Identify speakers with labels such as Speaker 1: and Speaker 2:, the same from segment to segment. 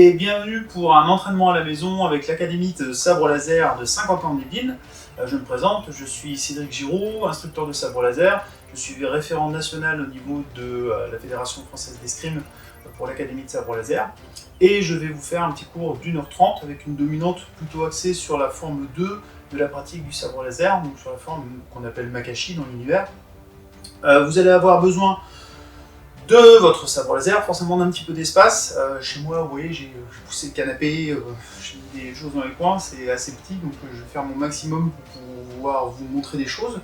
Speaker 1: et bienvenue pour un entraînement à la maison avec l'Académie de sabre laser de Saint-Quentin-en-Yvelines. Je me présente, je suis Cédric Giraud, instructeur de sabre laser. Je suis référent national au niveau de la Fédération française d'escrime pour l'Académie de sabre laser. Et je vais vous faire un petit cours d'1h30 avec une dominante plutôt axée sur la forme 2 de la pratique du sabre laser, donc sur la forme qu'on appelle Makashi dans l'univers. Vous allez avoir besoin de votre sabre laser, forcément d'un petit peu d'espace. Chez moi, vous voyez, j'ai poussé le canapé, j'ai mis des choses dans les coins, c'est assez petit, donc je vais faire mon maximum pour pouvoir vous montrer des choses.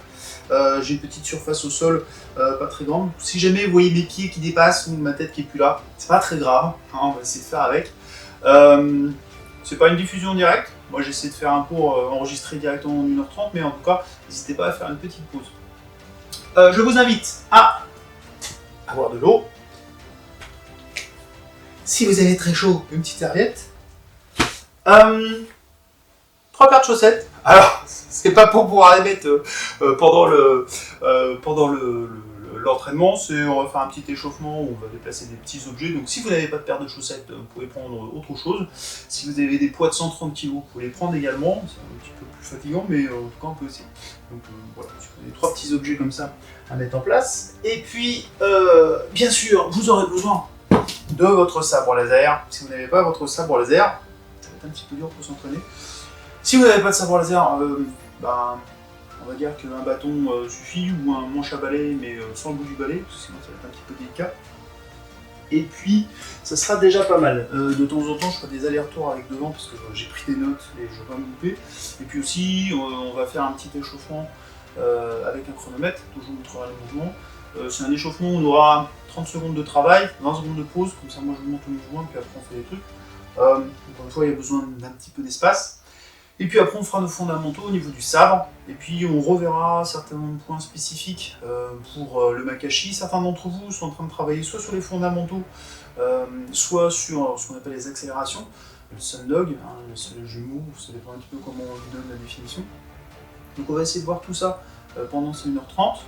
Speaker 1: J'ai une petite surface au sol, pas très grande. Si jamais vous voyez mes pieds qui dépassent ou ma tête qui est plus là, c'est pas très grave, hein, on va essayer de faire avec. C'est pas une diffusion directe, moi j'essaie de faire un cours enregistré directement en 1h30, mais en tout cas, n'hésitez pas à faire une petite pause. Je vous invite à boire de l'eau. Si vous avez très chaud, une petite serviette. 3 paires de chaussettes. Alors, c'est pas pour pouvoir les mettre pendant l'entraînement, on va faire un petit échauffement où on va déplacer des petits objets. Donc si vous n'avez pas de paire de chaussettes, vous pouvez prendre autre chose. Si vous avez des poids de 130 kg, vous pouvez les prendre également. C'est un petit peu plus fatigant, mais en tout cas on peut essayer. Donc voilà, vous avez 3 petits objets comme ça à mettre en place. Et puis, bien sûr, vous aurez besoin de votre sabre laser. Si vous n'avez pas votre sabre laser, ça va être un petit peu dur pour s'entraîner. Si vous n'avez pas de sabre laser, on va dire qu'un bâton suffit, ou un manche à balai, mais sans le bout du balai, parce que sinon ça va être un petit peu délicat. Et puis, ça sera déjà pas mal. De temps en temps, je ferai des allers-retours avec devant, parce que j'ai pris des notes et je ne veux pas me louper. Et puis aussi, on va faire un petit échauffement avec un chronomètre, toujours montrer les mouvements. C'est un échauffement où on aura 30 secondes de travail, 20 secondes de pause, comme ça moi je vous montre le mouvement, puis après on fait des trucs. Encore une fois, il y a besoin d'un petit peu d'espace. Et puis après on fera nos fondamentaux au niveau du sabre, et puis on reverra certains points spécifiques pour le Makashi. Certains d'entre vous sont en train de travailler soit sur les fondamentaux, soit sur ce qu'on appelle les accélérations, le Sundog, hein, le jumeau, ça dépend un petit peu comment on lui donne la définition. Donc on va essayer de voir tout ça pendant ces 1h30,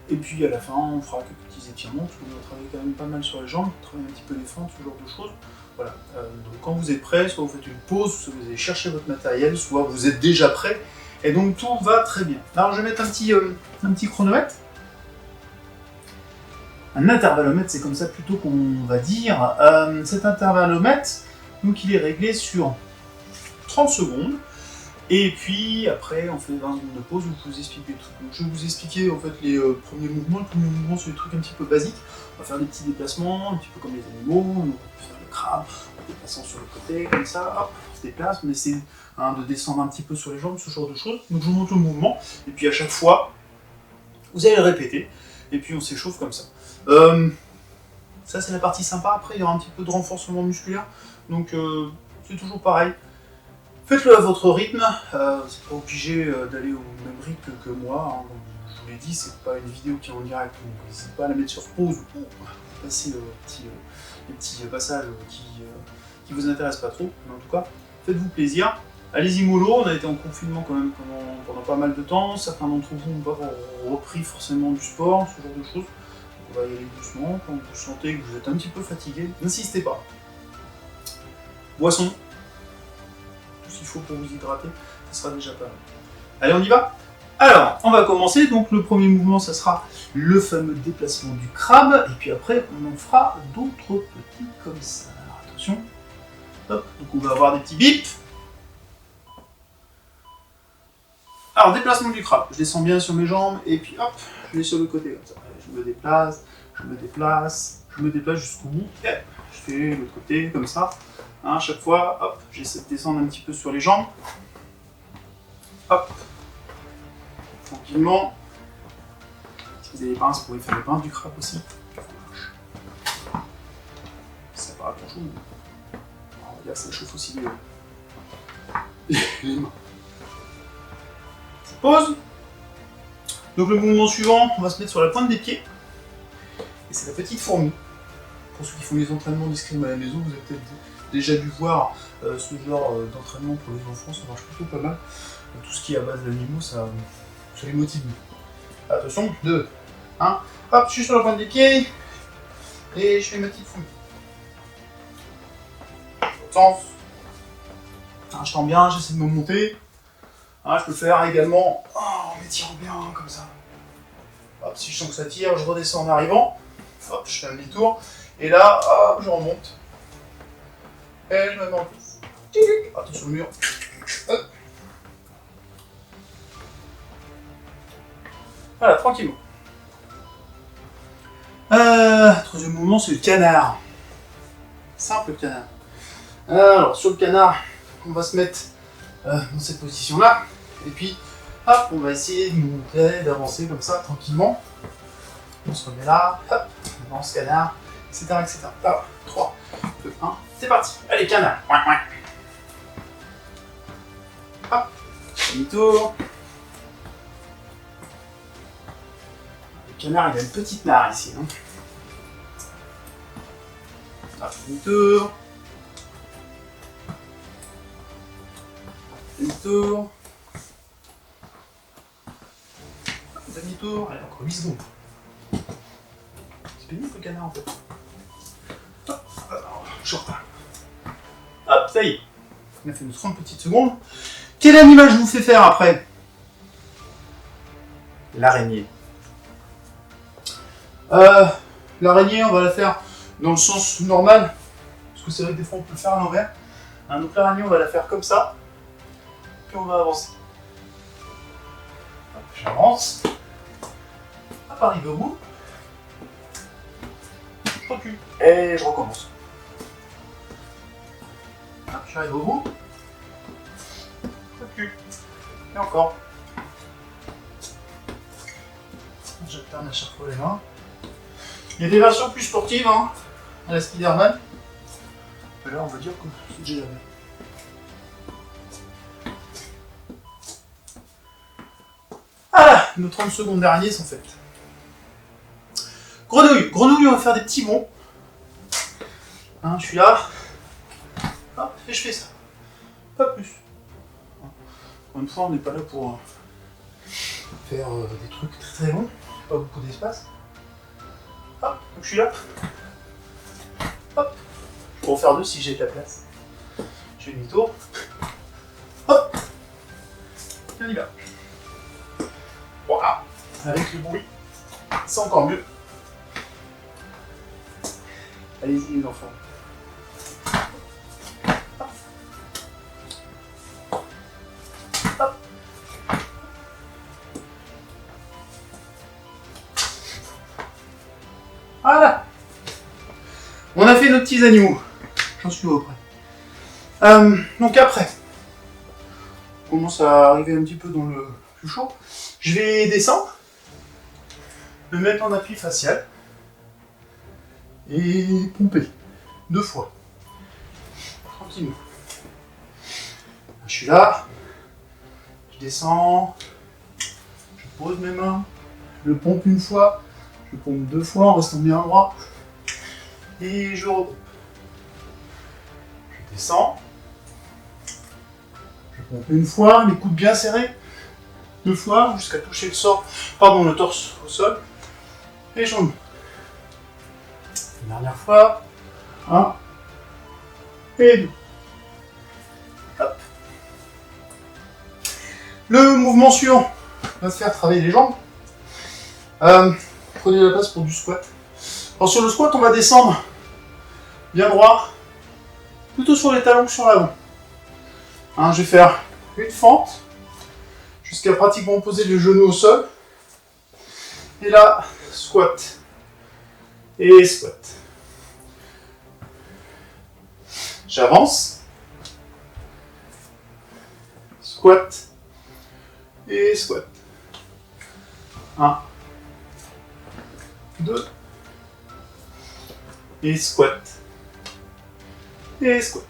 Speaker 1: et puis à la fin on fera quelques petits étirements, parce qu'on va travailler quand même pas mal sur les jambes, travailler un petit peu les fentes, ce genre de choses. Voilà, donc quand vous êtes prêt, soit vous faites une pause, soit vous allez chercher votre matériel, soit vous êtes déjà prêt, et donc tout va très bien. Alors je vais mettre un petit chronomètre, un intervallomètre, c'est comme ça plutôt qu'on va dire. Cet intervallomètre, donc il est réglé sur 30 secondes, et puis après on fait 20 secondes de pause où je vous explique des trucs. Donc je vais vous expliquer en fait les premiers mouvements. Les premiers mouvements c'est des trucs un petit peu basiques. On va faire des petits déplacements, un petit peu comme les animaux. Donc on peut faire le crabe en déplaçant sur le côté, comme ça, hop, on se déplace, on essaie de descendre un petit peu sur les jambes, ce genre de choses. Donc je vous montre le mouvement, et puis à chaque fois, vous allez le répéter, et puis on s'échauffe comme ça. Ça c'est la partie sympa. Après il y aura un petit peu de renforcement musculaire, donc c'est toujours pareil. Faites-le à votre rythme, vous n'êtes pas obligé d'aller au même rythme que moi, hein. Comme je vous l'ai dit, c'est pas une vidéo qui est en direct, donc n'hésitez pas à la mettre sur pause pour passer les petits passages qui vous intéressent pas trop, mais en tout cas, faites-vous plaisir. Allez-y mollo, on a été en confinement quand même pendant pas mal de temps, certains d'entre vous n'ont pas repris forcément du sport, ce genre de choses, donc on va y aller doucement. Quand vous sentez que vous êtes un petit peu fatigué, n'insistez pas. Boisson, qu'il faut pour vous hydrater, ça sera déjà pas mal. Allez, on y va? Alors, on va commencer. Donc le premier mouvement, ça sera le fameux déplacement du crabe, et puis après, on en fera d'autres petits comme ça. Alors, attention. Hop, donc on va avoir des petits bips. Alors, déplacement du crabe. Je descends bien sur mes jambes, et puis hop, je vais sur le côté comme ça. Je me déplace, je me déplace, je me déplace jusqu'au bout. Et je fais l'autre côté comme ça. Hein, chaque fois, hop, j'essaie de descendre un petit peu sur les jambes. Hop. Tranquillement. Si vous avez des pinces, vous pouvez faire les pinces du crabe aussi. Ça paraît pas chaud. On va dire que ça chauffe aussi les mains. Pause. Donc le mouvement suivant, on va se mettre sur la pointe des pieds. Et c'est la petite fourmi. Pour ceux qui font les entraînements d'escrime à la maison, vous avez peut-être déjà dû voir ce genre d'entraînement pour les enfants, ça marche plutôt pas mal. Tout ce qui est à base d'animaux, ça les motive. Attention, 2, 1, hop, je suis sur la pointe des pieds, et je fais ma petite fourmi. sens. Je tends bien, j'essaie de me monter. Je peux faire également en étirant bien comme ça. Hop, si je sens que ça tire, je redescends en arrivant. Hop, je fais un demi-tour. Et là, hop, je remonte. Et je me mets en plus. Attention au mur. Hop. Voilà, tranquillement. Troisième mouvement, c'est le canard. Simple canard. Alors, sur le canard, on va se mettre dans cette position-là. Et puis, hop, on va essayer de monter, d'avancer comme ça, tranquillement. On se remet là, hop, on avance canard, etc. etc. Alors, 3, 2, 1, c'est parti. Allez, canard. Hop, demi-tour. Le canard, il a une petite mare ici. Hein. Hop, demi-tour. Demi-tour. Demi-tour. Allez, encore 8 secondes. C'est pénible le canard en fait. Hop, je repars. Hop, ça y est. On a fait nos 30 petites secondes. Quel animal je vous fais faire après? L'araignée. L'araignée, on va la faire dans le sens normal. Parce que c'est vrai que des fois on peut le faire à l'envers. Donc l'araignée, on va la faire comme ça. Puis on va avancer. Hop, j'avance. Hop, arrive au bout. Je recule. Et je recommence. Hop, j'arrive au bout. Je recule. Et encore. J'alterne à chaque fois les mains. Il y a des versions plus sportives, hein, à la Spider-Man. Mais là, on va dire que c'est déjà la même. Voilà, nos 30 secondes derniers sont faites. Grenouille. Grenouille, on va faire des petits bonds. Hein, je suis là. Hop, et je fais ça. Pas plus. Encore une fois, on n'est pas là pour faire des trucs très très longs. Pas beaucoup d'espace. Hop, donc je suis là. Hop. Je peux en faire deux si j'ai de la place. Je fais demi-tour. Hop. Et on y va. Voilà. Avec le bruit, c'est encore mieux. Allez-y les enfants. Hop. Hop. Voilà. On a fait nos petits animaux. J'en suis au près. Donc après, on commence à arriver un petit peu dans le plus chaud. Je vais descendre, me mettre en appui facial et pomper 2 fois. Tranquillement. Je suis là, je descends, je pose mes mains, je pompe une fois, je pompe 2 fois en restant bien droit et je repompe. Je descends, je pompe une fois, les coudes bien serrés. 2 fois jusqu'à toucher le torse au sol et j'en mets. Une dernière fois, 1 et 2. Hop. Le mouvement suivant va se faire travailler les jambes. Prenez la place pour du squat. Alors sur le squat, on va descendre bien droit, plutôt sur les talons que sur l'avant. Je vais faire une fente jusqu'à pratiquement poser le genou au sol. Et là, squat. Et squat. J'avance. Squat. Et squat. 1. 2. Et squat. Et squat.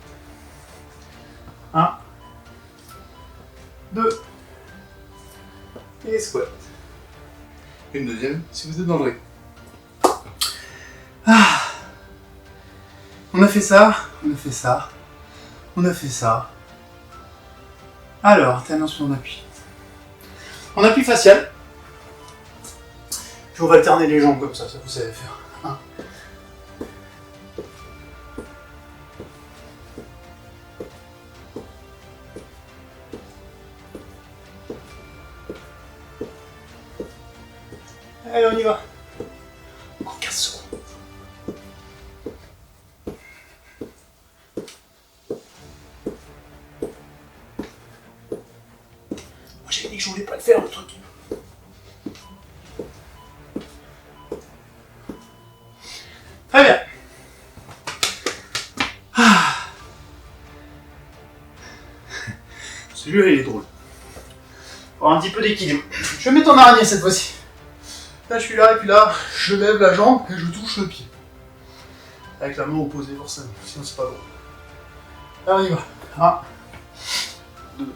Speaker 1: 1. 2. Et squat. Une deuxième, si vous êtes dans le rythme. On a fait ça, on a fait ça, on a fait ça. Alors, attention, on appuie. On appuie facial. Puis on va alterner les jambes comme ça vous savez faire. 1. Allez, on y va. Encore 15 secondes. Moi, j'avais dit que je voulais pas le faire, le truc. Très bien. Celui-là, il est drôle. Pour un petit peu d'équilibre. Je vais mettre en araignée cette fois-ci. Là, je suis là, et puis là, je lève la jambe et je touche le pied. Avec la main opposée, forcément. Sinon, c'est pas drôle. Là, on y va. 1, 2.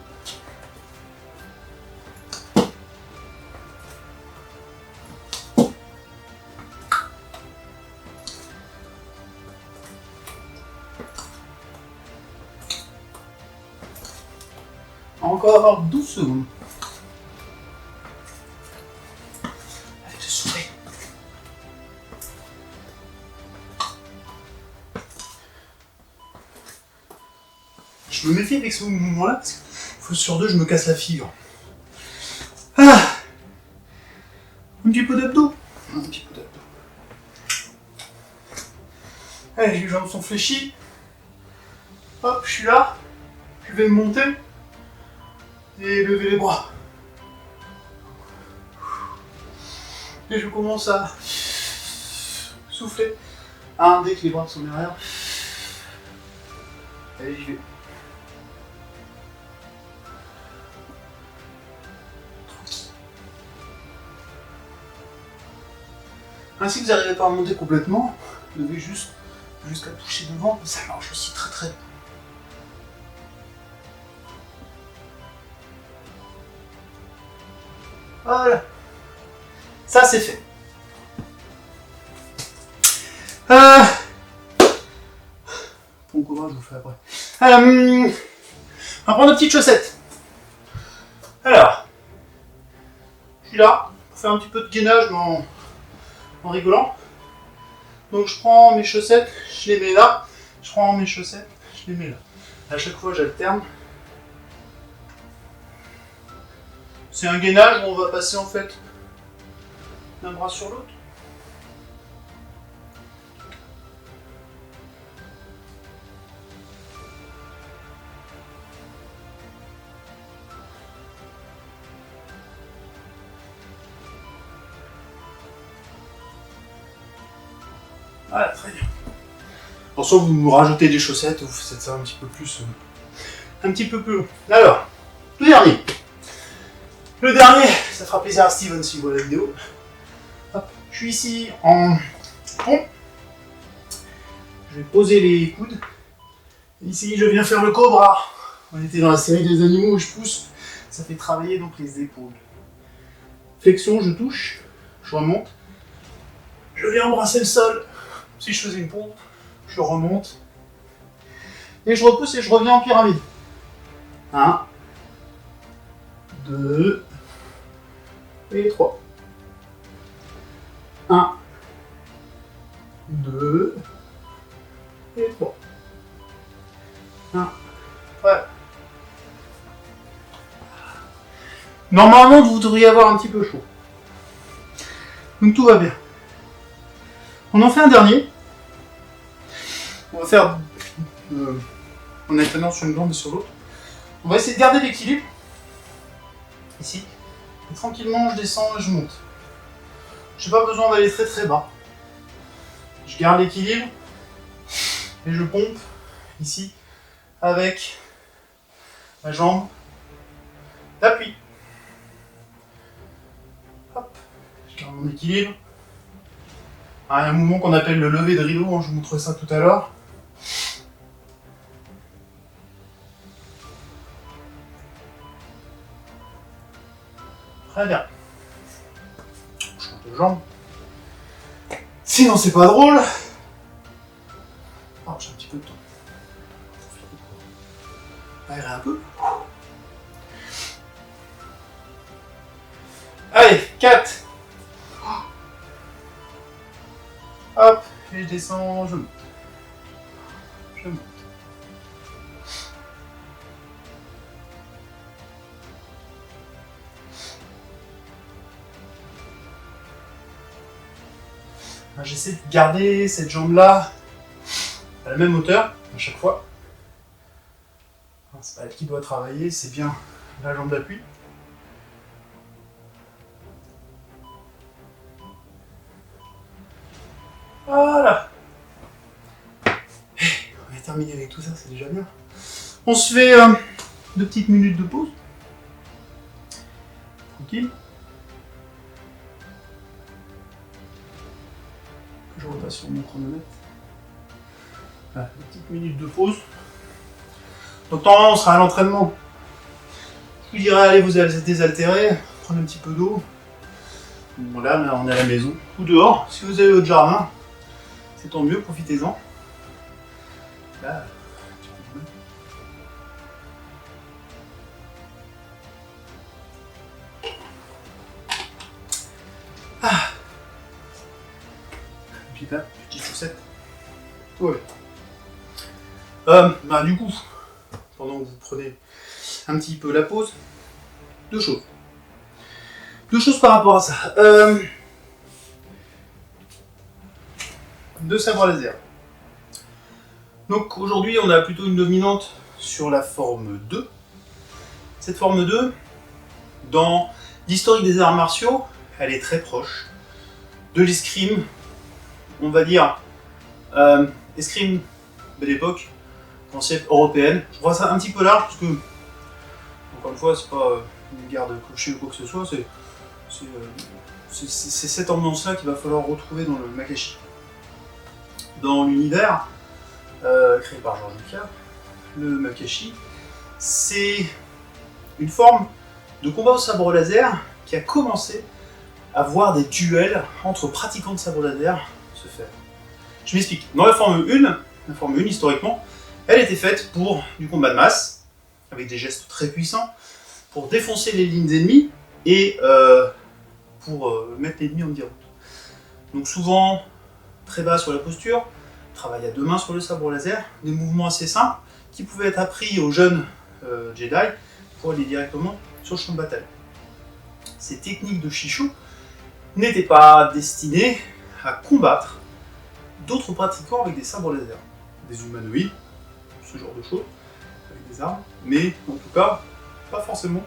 Speaker 1: Encore 12 secondes. Allez, je souffle. Je me méfie avec ce mouvement-là parce que fois sur 2, je me casse la figure. Ah, un petit peu d'abdos. Un petit peu d'abdos. Allez, les jambes sont fléchies. Hop, je suis là. Je vais monter. Et lever les bras. Et je commence à souffler. Dès que les bras sont derrière. Allez, j'y vais. Ainsi, vous n'arrivez pas à monter complètement, vous devez juste jusqu'à toucher devant, ça marche aussi très très bien. Voilà. Ça, c'est fait. Bon courage, je vous le fais après. On va prendre nos petites chaussettes. Alors, je suis là, pour faire un petit peu de gainage, mais en rigolant. Donc je prends mes chaussettes, je les mets là. Je prends mes chaussettes, je les mets là. À chaque fois, j'alterne. C'est un gainage où on va passer en fait d'un bras sur l'autre. Voilà, très bien. Pour ça, vous nous rajoutez des chaussettes, vous faites ça un petit peu plus long. Alors, le dernier. Le dernier, ça fera plaisir à Steven s'il voit la vidéo. Hop, je suis ici en pont. Je vais poser les coudes. Ici, je viens faire le cobra. On était dans la série des animaux où je pousse. Ça fait travailler donc les épaules. Flexion, je touche. Je remonte. Je viens embrasser le sol. Si je faisais une pompe, je remonte. Et je repousse et je reviens en pyramide. 1, 2 et 3. 1, 2 et 3. 1. Ouais. Normalement, vous devriez avoir un petit peu chaud. Donc tout va bien. On en fait un dernier. On va faire en alternant sur une jambe et sur l'autre. On va essayer de garder l'équilibre. Ici. Et tranquillement, je descends et je monte. Je n'ai pas besoin d'aller très très bas. Je garde l'équilibre. Et je pompe ici avec ma jambe d'appui. Hop. Je garde mon équilibre. Il y a un mouvement qu'on appelle le lever de rideau, je vous montrerai ça tout à l'heure. Très bien. Je compte les jambes. Sinon c'est pas drôle. Oh, j'ai un petit peu de temps. Aérer un peu. Allez, 4. Hop, et je descends, je monte. Je monte. J'essaie de garder cette jambe-là à la même hauteur à chaque fois. C'est pas elle qui doit travailler, c'est bien la jambe d'appui. Voilà. On a terminé avec tout ça, c'est déjà bien. On se fait 2 petites minutes de pause. Tranquille. Je repasse sur mon chronomètre. Voilà, 2 petites minutes de pause. Donc normalement on sera à l'entraînement. Je vous dirais allez vous désaltérer, prenez un petit peu d'eau. Voilà, là on est à la maison ou dehors. Si vous avez votre jardin, c'est tant mieux, profitez-en. Là, puis là, petite chaussette. Ouais. Du coup, pendant que vous prenez un petit peu la pause, 2 choses. 2 choses par rapport à ça. 2 sabres laser. Donc aujourd'hui, on a plutôt une dominante sur la forme 2. Cette forme 2, dans l'historique des arts martiaux, elle est très proche de l'escrime, on va dire, escrime de l'époque, concept européenne. Je vois ça un petit peu large parce que, encore une fois, c'est pas une guerre de clocher ou quoi que ce soit, c'est cette ambiance-là qu'il va falloir retrouver dans le Makashi. Dans l'univers créé par George Lucas, le Makashi, c'est une forme de combat au sabre laser qui a commencé à voir des duels entre pratiquants de sabre laser se faire. Je m'explique. Dans la Forme 1 historiquement, elle était faite pour du combat de masse, avec des gestes très puissants, pour défoncer les lignes ennemies et pour mettre l'ennemi en déroute. Donc souvent, très bas sur la posture, travail à 2 mains sur le sabre laser, des mouvements assez simples qui pouvaient être appris aux jeunes Jedi pour aller directement sur le champ de bataille. Ces techniques de Shisho n'étaient pas destinées à combattre d'autres pratiquants avec des sabres laser, des humanoïdes, ce genre de choses, avec des armes, mais en tout cas, pas forcément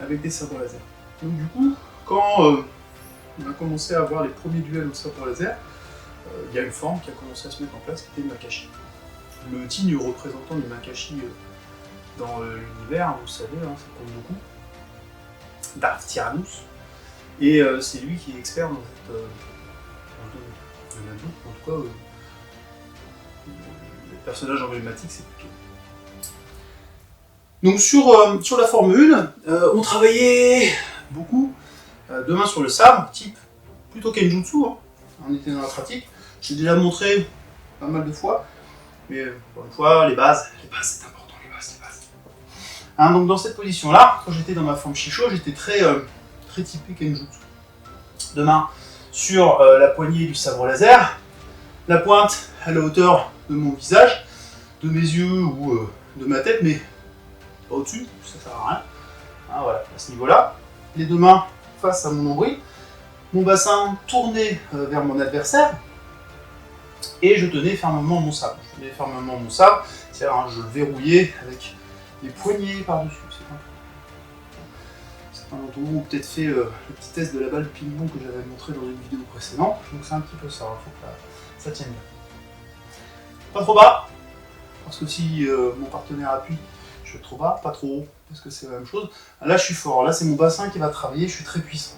Speaker 1: avec des sabres laser. Donc du coup, quand on a commencé à avoir les premiers duels au sabre laser, il y a une forme qui a commencé à se mettre en place, qui était le Makashi. Le digne représentant du Makashi dans l'univers, vous savez, hein, c'est comme beaucoup, Darth Tyrannus, et c'est lui qui est expert dans cette domaine. En tout cas, le personnage emblématique, c'est plutôt. Donc sur la Forme 1, on travaillait beaucoup 2 mains sur le sabre, type plutôt Kenjutsu, hein. On était dans la pratique. J'ai déjà montré pas mal de fois, mais encore une fois, les bases c'est important, les bases. Hein, donc dans cette position-là, quand j'étais dans ma forme Shisho, j'étais très typé Kenjutsu. 2 mains sur la poignée du sabre laser, la pointe à la hauteur de mon visage, de mes yeux ou de ma tête, mais pas au-dessus, ça sert à rien. Hein, voilà, à ce niveau-là. Les 2 mains face à mon nombril, mon bassin tourné vers mon adversaire, et je tenais fermement mon sabre. C'est-à-dire hein, je le verrouillais avec les poignets par-dessus. Certains d'entre vous ont peut-être fait le petit test de la balle ping-pong que j'avais montré dans une vidéo précédente, donc c'est un petit peu ça, il faut que ça tienne bien. Pas trop bas, parce que si mon partenaire appuie, je vais trop bas, pas trop haut, parce que c'est la même chose. Là je suis fort, là c'est mon bassin qui va travailler, je suis très puissant.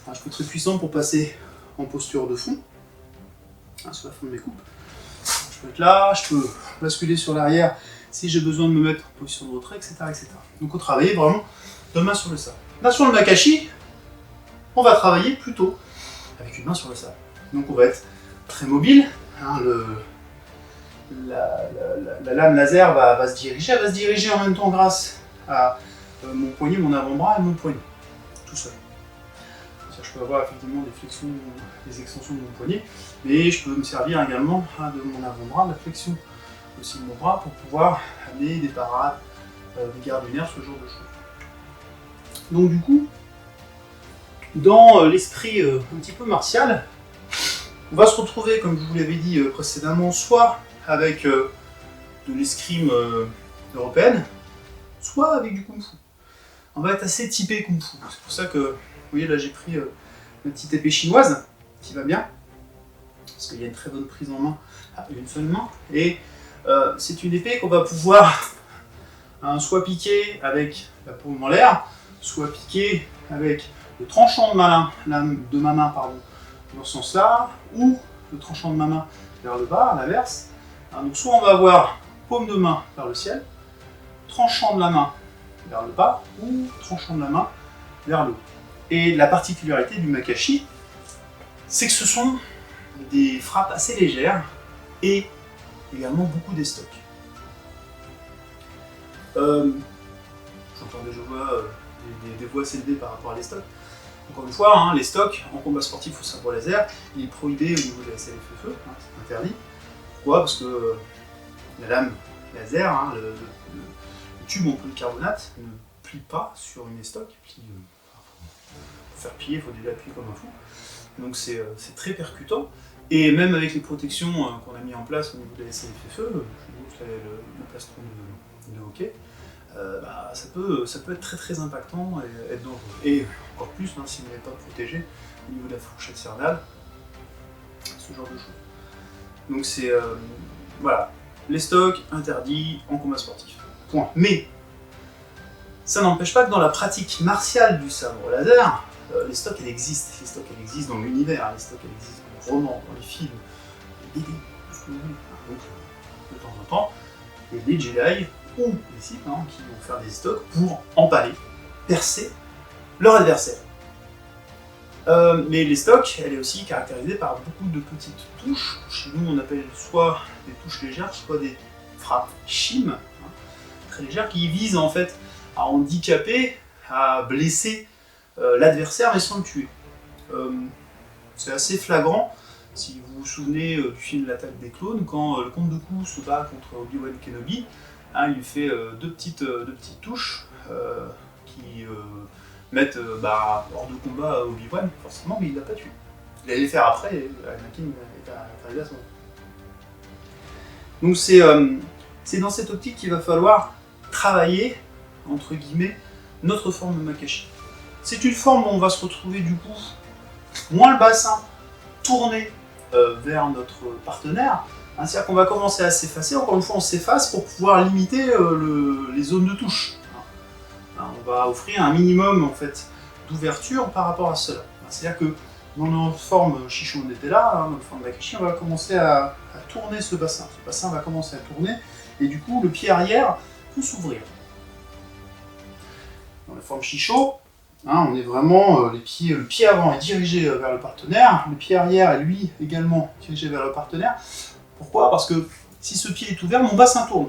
Speaker 1: Enfin, je suis très puissant pour passer en posture de fond, hein, sur la fin de mes coupes. Je peux être là, je peux basculer sur l'arrière si j'ai besoin de me mettre en position de retrait, etc. Donc on travaille vraiment 2 mains sur le sabre. Là sur le Makashi, on va travailler plutôt avec une main sur le sabre. Donc on va être très mobile, hein, la lame laser va se diriger, elle va se diriger en même temps grâce à mon poignet, mon avant-bras et mon poignet, tout seul. Je peux avoir effectivement des flexions, des extensions de mon poignet, mais je peux me servir également de mon avant-bras, de la flexion aussi de mon bras pour pouvoir amener des parades, des gardes lunaires, ce genre de choses. Donc du coup, dans l'esprit un petit peu martial, On va se retrouver, comme je vous l'avais dit précédemment, soit avec de l'escrime européenne, soit avec du kung fu. On va être assez typé kung fu. C'est pour ça que, vous voyez, là j'ai pris une petite épée chinoise qui va bien, parce qu'il y a une très bonne prise en main à une seule main. Et c'est une épée qu'on va pouvoir soit piquer avec la paume en l'air, soit piquer avec le tranchant de ma main, dans ce sens-là, ou le tranchant de ma main vers le bas, à l'inverse. Donc soit on va avoir paume de main vers le ciel, tranchant de la main vers le bas, ou tranchant de la main vers le haut. Et la particularité du Makashi, c'est que ce sont des frappes assez légères et également beaucoup des stocks. J'entends déjà des voix s'élever par rapport à les stocks. Encore une fois, hein, les stocks en combat sportif au sabre laser, il est prohibé au niveau de la SLFFE, c'est interdit. Pourquoi? Parce que la lame laser, hein, le tube en polycarbonate ne plie pas sur une stock. Pour faire plier, il faut déjà appuyer comme un fou. Donc c'est très percutant. Et même avec les protections qu'on a mis en place au niveau de la SLFFE, le plastron de hockey, ça peut être très très impactant et être dangereux. Et encore plus si vous n'êtes pas protégé au niveau de la fourchette cernale, ce genre de choses. Donc c'est voilà, les stocks interdits en combat sportif. Point. Mais ça n'empêche pas que dans la pratique martiale du sabre laser, les stocks elles existent. Les stocks elles existent dans l'univers, les stocks elles existent dans les romans, dans les films, les BD, tout ce que vous voulez. Donc de temps en temps, il y a des Jedi ou des Sith qui vont faire des stocks pour empaler, percer leur adversaire. Mais les stocks, elle est aussi caractérisée par beaucoup de petites touches. Chez nous, on appelle soit des touches légères, soit des frappes shim, très légères, qui visent en fait à handicaper, à blesser l'adversaire, mais sans le tuer. C'est assez flagrant, si vous vous souvenez du film L'attaque des clones, quand le comte Dooku se bat contre Obi-Wan Kenobi, il lui fait deux petites touches qui mettre hors de combat Obi-Wan, forcément, mais il l'a pas tué. Il allait le faire après, et Anakin est arrivé à ce moment. Donc c'est dans cette optique qu'il va falloir travailler, entre guillemets, notre forme de Makashi. C'est une forme où on va se retrouver du coup, moins le bassin tourné vers notre partenaire, c'est-à-dire qu'on va commencer à s'effacer, encore une fois on s'efface pour pouvoir limiter les zones de touche. On va offrir un minimum en fait d'ouverture par rapport à cela. C'est-à-dire que dans notre forme Shisho Netella, dans notre forme Makashi, on va commencer à tourner ce bassin. Ce bassin va commencer à tourner et du coup le pied arrière peut s'ouvrir. Dans la forme Shisho, on est vraiment, le pied avant est dirigé vers le partenaire, le pied arrière est lui également dirigé vers le partenaire. Pourquoi? Parce que si ce pied est ouvert, mon bassin tourne.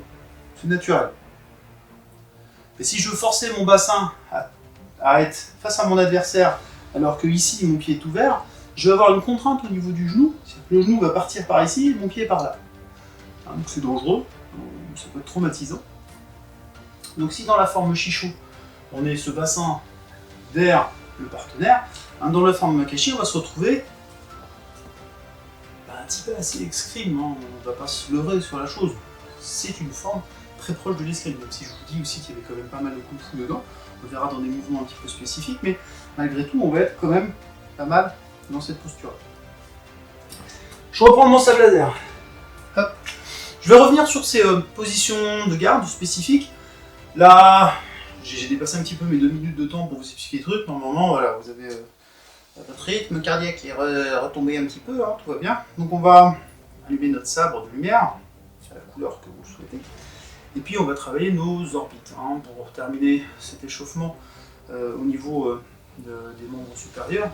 Speaker 1: C'est naturel. Et si je veux forcer mon bassin à être face à mon adversaire, alors que ici mon pied est ouvert, je vais avoir une contrainte au niveau du genou. Le genou va partir par ici et mon pied par là. Donc c'est dangereux, ça peut être traumatisant. Donc si dans la forme Shisho, on est ce bassin vers le partenaire, dans la forme Makashi, on va se retrouver un petit peu assez escrime, on ne va pas se leurrer sur la chose. C'est une forme très proche de l'escrime, même si je vous dis aussi qu'il y avait quand même pas mal de kung fu dedans, on verra dans des mouvements un petit peu spécifiques, mais malgré tout, on va être quand même pas mal dans cette posture. Je reprends mon sabre laser. Hop. Je vais revenir sur ces positions de garde spécifiques. Là, j'ai dépassé un petit peu mes 2 minutes de temps pour vous expliquer le truc. Normalement, voilà, vous avez votre rythme cardiaque qui est retombé un petit peu, tout va bien. Donc on va allumer notre sabre de lumière, sur la couleur que vous souhaitez. Et puis on va travailler nos orbites pour terminer cet échauffement au niveau des membres supérieurs.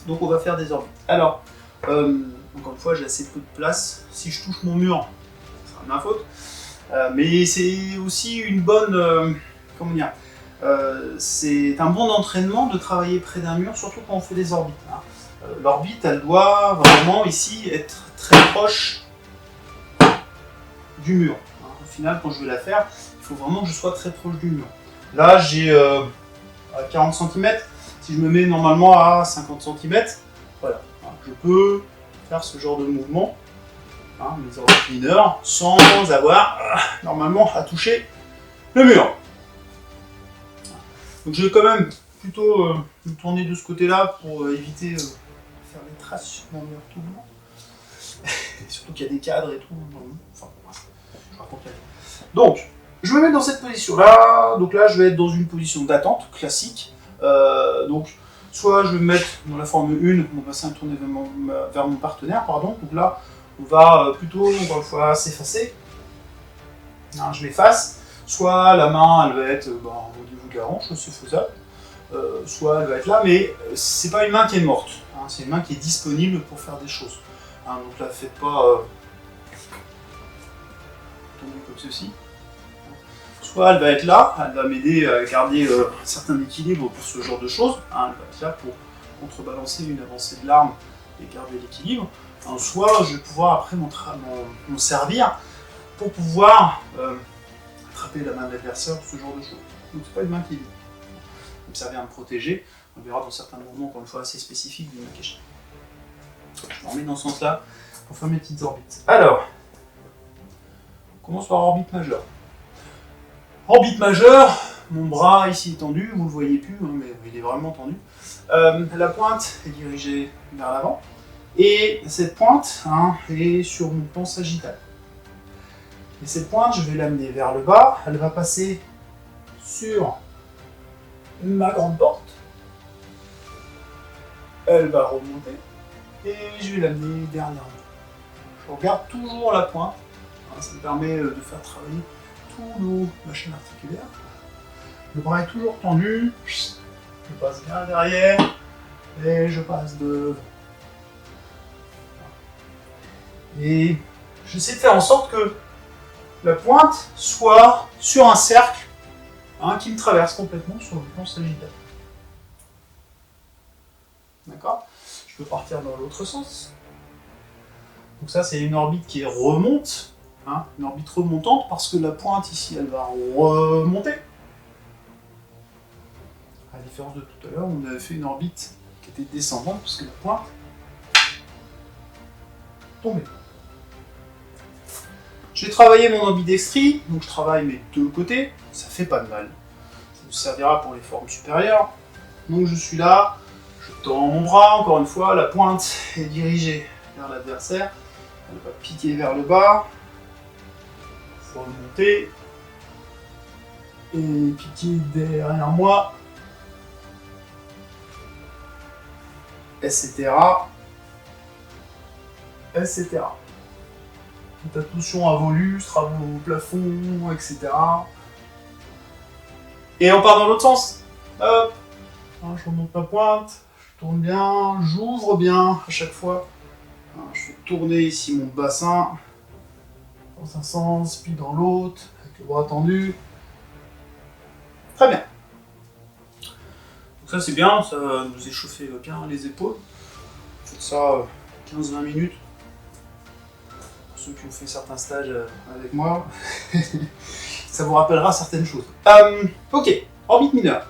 Speaker 1: Donc on va faire des orbites. Alors, encore une fois, j'ai assez peu de place. Si je touche mon mur, ça sera de ma faute. Mais c'est aussi une bonne... comment dire, c'est un bon entraînement de travailler près d'un mur, surtout quand on fait des orbites. L'orbite, elle doit vraiment ici être très proche du mur. Au final, quand je vais la faire, il faut vraiment que je sois très proche du mur. Là, j'ai 40 cm. Si je me mets normalement à 50 cm, voilà, je peux faire ce genre de mouvement, hein, mes orbites mineures, sans avoir normalement à toucher le mur. Donc je vais quand même plutôt me tourner de ce côté-là pour éviter de faire des traces sur mon mur tout le monde. Surtout qu'il y a des cadres et tout. Enfin, je raconte la vie. Donc, je me mets dans cette position-là. Donc là, je vais être dans une position d'attente classique. Donc, soit je vais me mettre dans la forme 1, mon bassin est tourné vers mon partenaire, pardon. Donc là, on va plutôt, encore une fois, s'effacer. Hein, je m'efface. Soit la main, elle va être au niveau de la hanche, c'est faisable. Soit elle va être là, mais c'est pas une main qui est morte. Hein, c'est une main qui est disponible pour faire des choses. Hein, donc là, faites pas tomber comme ceci. Soit elle va être là, elle va m'aider à garder un certain équilibre pour ce genre de choses. Hein, elle va être là pour contrebalancer une avancée de l'arme et garder l'équilibre. Hein, soit je vais pouvoir après m'en servir pour pouvoir attraper la main de l'adversaire, ce genre de choses. Donc c'est pas une main qui est vide. Ça me servir à me protéger. On verra dans certains mouvements, encore une fois, assez spécifiques du Makeshi. Je m'en remets dans ce sens-là pour faire mes petites orbites. Alors, on commence par orbite majeure. Orbite majeure, mon bras ici est tendu, vous ne le voyez plus, hein, mais il est vraiment tendu. La pointe est dirigée vers l'avant, et cette pointe est sur mon pan sagittal. Et cette pointe, je vais l'amener vers le bas, elle va passer sur ma grande porte, elle va remonter, et je vais l'amener derrière moi. Je regarde toujours la pointe, hein, ça me permet de faire travailler tout nos machines articulaires. Le bras est toujours tendu, je passe bien derrière, et je passe devant. Et j'essaie de faire en sorte que la pointe soit sur un cercle qui me traverse complètement sur le plan sagittal. D'accord ? Je peux partir dans l'autre sens. Donc ça, c'est une orbite qui remonte, une orbite remontante, parce que la pointe ici, elle va remonter. À la différence de tout à l'heure, on avait fait une orbite qui était descendante, parce que la pointe tombait. J'ai travaillé mon ambidextrie, donc je travaille mes deux côtés, ça fait pas de mal. Ça nous servira pour les formes supérieures. Donc je suis là, je tends mon bras, encore une fois, la pointe est dirigée vers l'adversaire, elle va piquer vers le bas, remonter, et piquer derrière moi, etc. etc. Faites attention à vos lustres, à vos plafonds, etc. Et on part dans l'autre sens. Hop, je remonte ma pointe, je tourne bien, j'ouvre bien à chaque fois. Je fais tourner ici mon bassin dans un sens, puis dans l'autre, avec le bras tendu. Très bien. Donc ça c'est bien, ça va nous échauffer bien les épaules. Faites ça 15-20 minutes. Pour ceux qui ont fait certains stages avec moi, ça vous rappellera certaines choses. Ok, orbite mineure.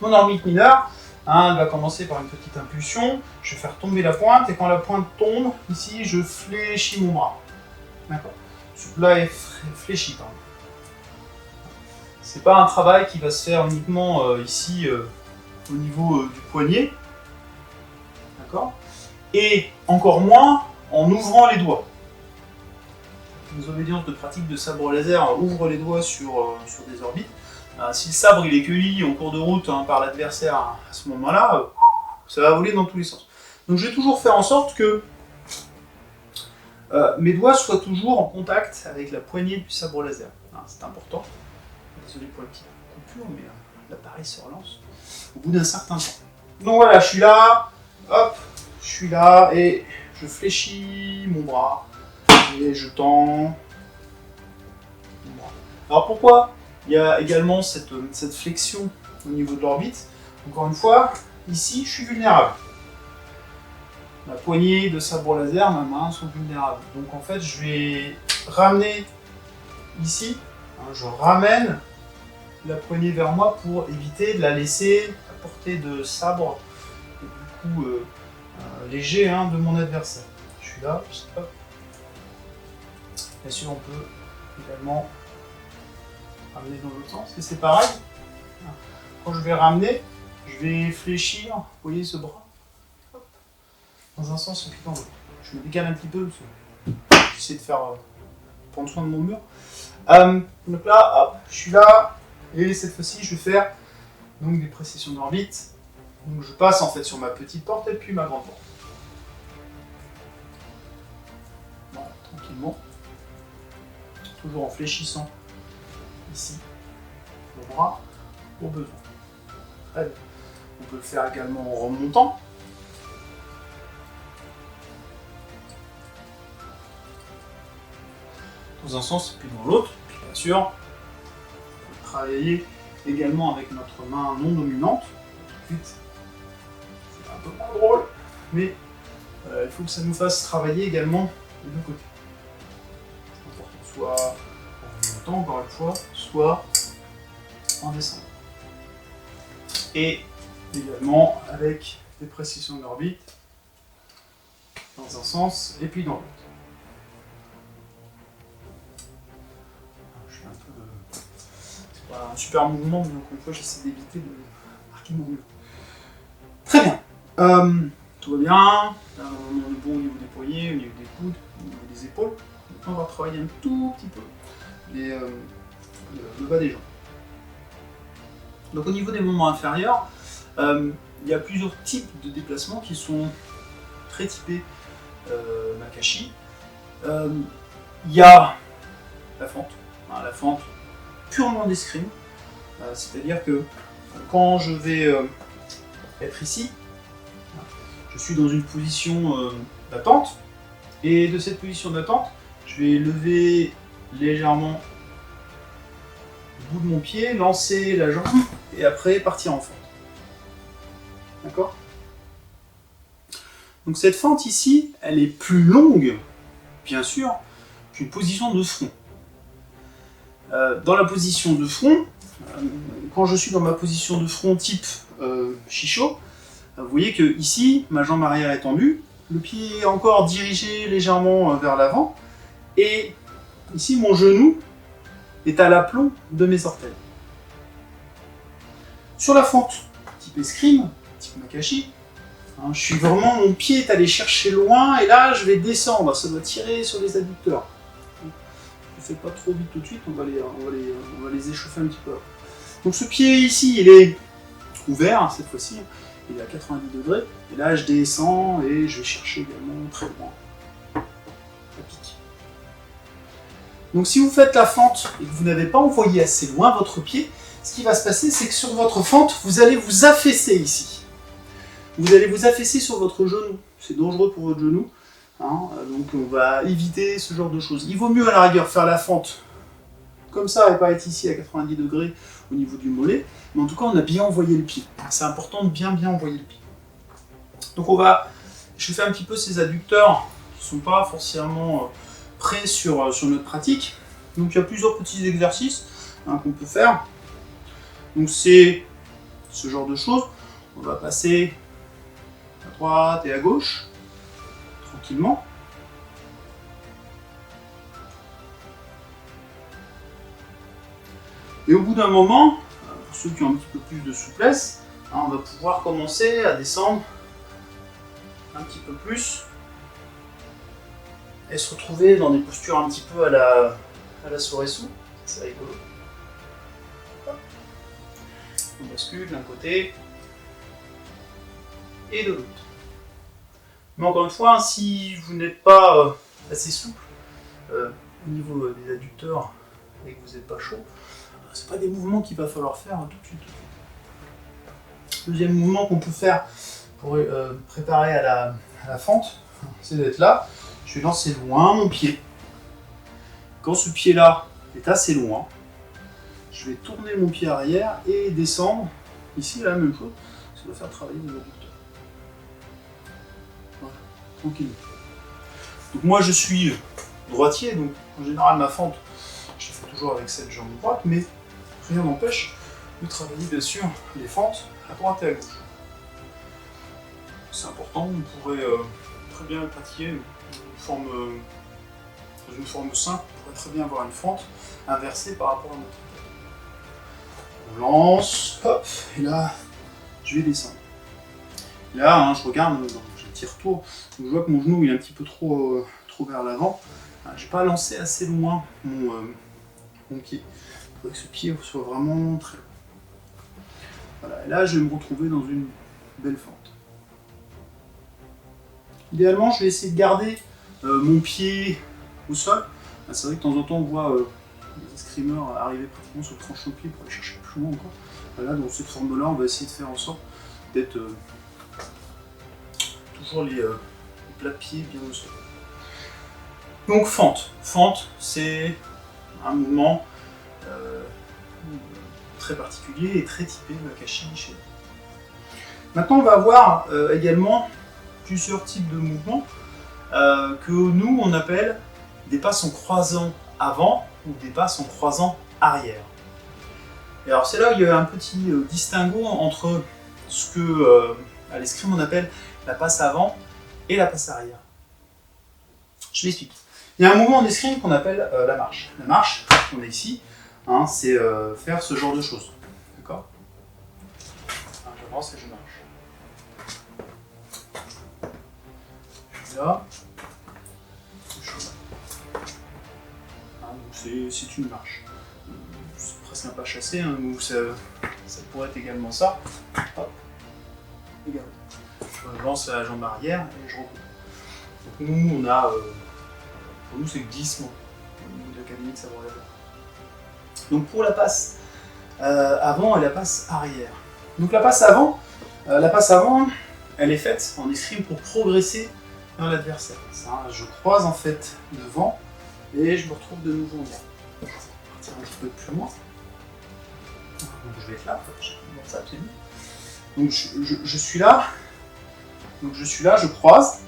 Speaker 1: Mon orbite mineure, elle va commencer par une petite impulsion. Je vais faire tomber la pointe, et quand la pointe tombe, ici, je fléchis mon bras. D'accord. Ce plat est fléchi, pardon. C'est pas un travail qui va se faire uniquement ici au niveau du poignet. D'accord. Et encore moins en ouvrant les doigts. Les obédiences de pratique de sabre laser ouvrent les doigts sur des orbites. Si le sabre il est cueilli en cours de route par l'adversaire à ce moment-là, ça va voler dans tous les sens. Donc je vais toujours faire en sorte que mes doigts soient toujours en contact avec la poignée du sabre laser. C'est important. Désolé pour la petite coupure, mais l'appareil se relance au bout d'un certain temps. Donc voilà, je suis là, hop, je suis là et je fléchis mon bras et je tends mon bras. Alors pourquoi il y a également cette flexion au niveau de l'orbite? Encore une fois, ici je suis vulnérable. Ma poignée de sabre laser, ma main sont vulnérables. Donc en fait, je vais ramener ici, je ramène la poignée vers moi pour éviter de la laisser à portée de sabre et du coup léger hein, de mon adversaire. Je suis là, hop. Bien sûr, on peut également ramener dans l'autre sens, et c'est pareil. Quand je vais ramener, je vais fléchir, vous voyez ce bras, hop, dans un sens et puis dans l'autre. Je me décale un petit peu, j'essaie de faire prendre soin de mon mur. Donc là, hop, je suis là, et cette fois-ci, je vais faire donc, des précessions d'orbite. Donc je passe en fait sur ma petite porte et puis ma grande porte. Bon, tranquillement. Toujours en fléchissant ici le bras au besoin. Très bien. On peut le faire également en remontant. Dans un sens et puis dans l'autre. Puis bien sûr, on peut travailler également avec notre main non dominante. Tout de suite, c'est un peu moins drôle, mais il faut que ça nous fasse travailler également des deux côtés. C'est important, soit en remontant encore une fois, soit en descendant. Et également avec des précisions d'orbite dans un sens et puis dans l'autre. Je suis un peu. C'est pas un super mouvement, mais encore une fois, j'essaie d'éviter de marquer mon mur. Très bien. Tout va bien. On est bon au niveau des poignets, au niveau des coudes, au niveau des épaules. Maintenant, on va travailler un tout petit peu le bas des jambes. Donc au niveau des mouvements inférieurs, il y a plusieurs types de déplacements qui sont très typés Makashi. Il y a la fente purement d'escrime, c'est-à-dire que quand je vais être ici, je suis dans une position d'attente, et de cette position d'attente, je vais lever légèrement le bout de mon pied, lancer la jambe, et après partir en fente. D'accord ? Donc cette fente ici, elle est plus longue, bien sûr, qu'une position de front. Dans la position de front, quand je suis dans ma position de front type Shisho, vous voyez que ici, ma jambe arrière est tendue, le pied est encore dirigé légèrement vers l'avant, et ici mon genou est à l'aplomb de mes orteils. Sur la fente type escrime, type Makashi, je suis vraiment, mon pied est allé chercher loin, et là je vais descendre, ça doit tirer sur les adducteurs. Je ne fais pas trop vite tout de suite, on va les échauffer un petit peu. Donc ce pied ici, il est ouvert cette fois-ci, il est à 90 degrés, et là je descends et je vais chercher également très loin. Ça pique. Donc si vous faites la fente et que vous n'avez pas envoyé assez loin votre pied, ce qui va se passer, c'est que sur votre fente, vous allez vous affaisser ici. Vous allez vous affaisser sur votre genou. C'est dangereux pour votre genou. Donc on va éviter ce genre de choses. Il vaut mieux à la rigueur faire la fente comme ça et pas être ici à 90 degrés au niveau du mollet. Mais en tout cas, on a bien envoyé le pied. C'est important de bien envoyer le pied. Donc je fais un petit peu ces adducteurs qui ne sont pas forcément prêts sur notre pratique. Donc il y a plusieurs petits exercices qu'on peut faire. Donc c'est ce genre de choses. On va passer à droite et à gauche, tranquillement. Et au bout d'un moment, pour ceux qui ont un petit peu plus de souplesse, on va pouvoir commencer à descendre un petit peu plus et se retrouver dans des postures un petit peu à la Soresu. C'est rigolo. On bascule d'un côté et de l'autre. Mais encore une fois, si vous n'êtes pas assez souple au niveau des adducteurs et que vous n'êtes pas chaud, c'est pas des mouvements qu'il va falloir faire tout de suite. Deuxième mouvement qu'on peut faire pour préparer à la fente, c'est d'être là. Je vais lancer loin mon pied. Quand ce pied-là est assez loin, je vais tourner mon pied arrière et descendre. Ici, la même chose, ça va faire travailler les adducteurs. Voilà, tranquillement. Donc moi, je suis droitier, donc en général, ma fente, je la fais toujours avec cette jambe droite, mais rien n'empêche de travailler, bien sûr, les fentes à droite et à gauche. c'est important, on pourrait très bien le pratiquer dans une forme simple, on pourrait très bien avoir une fente inversée par rapport à notre épaule. On lance, hop, et là, je vais descendre. Là, hein, je regarde, j'ai un petit retour, donc je vois que mon genou il est un petit peu trop vers l'avant. J'ai pas lancé assez loin mon pied. Il faudrait que ce pied soit vraiment très loin. Voilà, et là, je vais me retrouver dans une belle fente. Idéalement, je vais essayer de garder mon pied au sol. C'est vrai que de temps en temps, on voit les escrimeurs arriver pratiquement sur le tranchant de pied pour aller chercher plus loin encore. Voilà, dans cette forme-là, on va essayer de faire en sorte d'être toujours les plats de pied bien au sol. Donc fente. Fente, c'est un mouvement très particulier et très typé de l'akashi chez nous. Maintenant, on va avoir également plusieurs types de mouvements que nous, on appelle des passes en croisant avant ou des passes en croisant arrière. Et alors c'est là où il y a un petit distinguo entre ce que à l'escrime on appelle la passe avant et la passe arrière. Je m'explique. Il y a un mouvement en escrime qu'on appelle la marche. La marche, on est ici, hein, c'est faire ce genre de choses. D'accord ? J'avance et je marche. Je suis là. Je suis là. Hein, c'est une marche. C'est presque un pas chassé, hein, où ça pourrait être également ça. Hop. Regarde. Je lance la jambe arrière et je recoupe. Donc nous, on a... pour nous, c'est le glissement. Au niveau de l'académie de savoir la. Donc pour la passe avant et la passe arrière. Donc la passe avant, elle est faite en escrime pour progresser vers l'adversaire. Je croise en fait devant et je me retrouve de nouveau en bas. Je vais partir un petit peu plus loin. Donc je vais être là, je vais voir ça absolument. Donc je suis là. Donc je suis là, je croise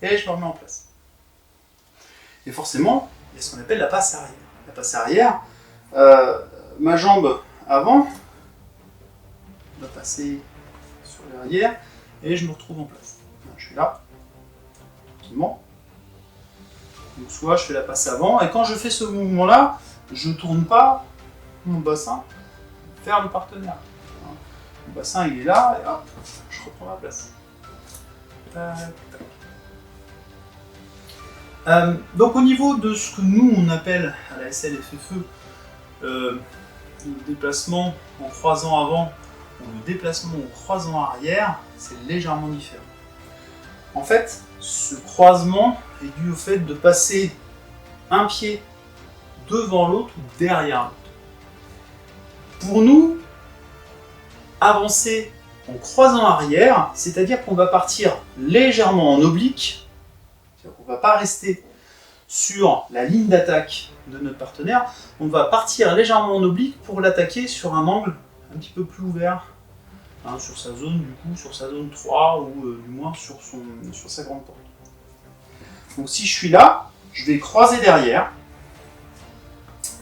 Speaker 1: et je me remets en place. Et forcément, il y a ce qu'on appelle la passe arrière. La passe arrière, ma jambe avant va passer sur l'arrière et je me retrouve en place. Je suis là, tranquillement. Donc soit je fais la passe avant et quand je fais ce mouvement-là, je ne tourne pas mon bassin vers le partenaire. Le bassin il est là et hop, je reprends ma place. Donc au niveau de ce que nous on appelle à la SLFFE le déplacement en croisant avant ou le déplacement en croisant arrière, c'est légèrement différent. En fait, ce croisement est dû au fait de passer un pied devant l'autre ou derrière l'autre. Pour nous, avancer en croisant arrière, c'est-à-dire qu'on va partir légèrement en oblique, c'est-à-dire qu'on ne va pas rester sur la ligne d'attaque de notre partenaire, on va partir légèrement en oblique pour l'attaquer sur un angle un petit peu plus ouvert, hein, sur sa zone du coup, sur sa zone 3 ou du moins sur sa grande porte. Donc si je suis là, je vais croiser derrière,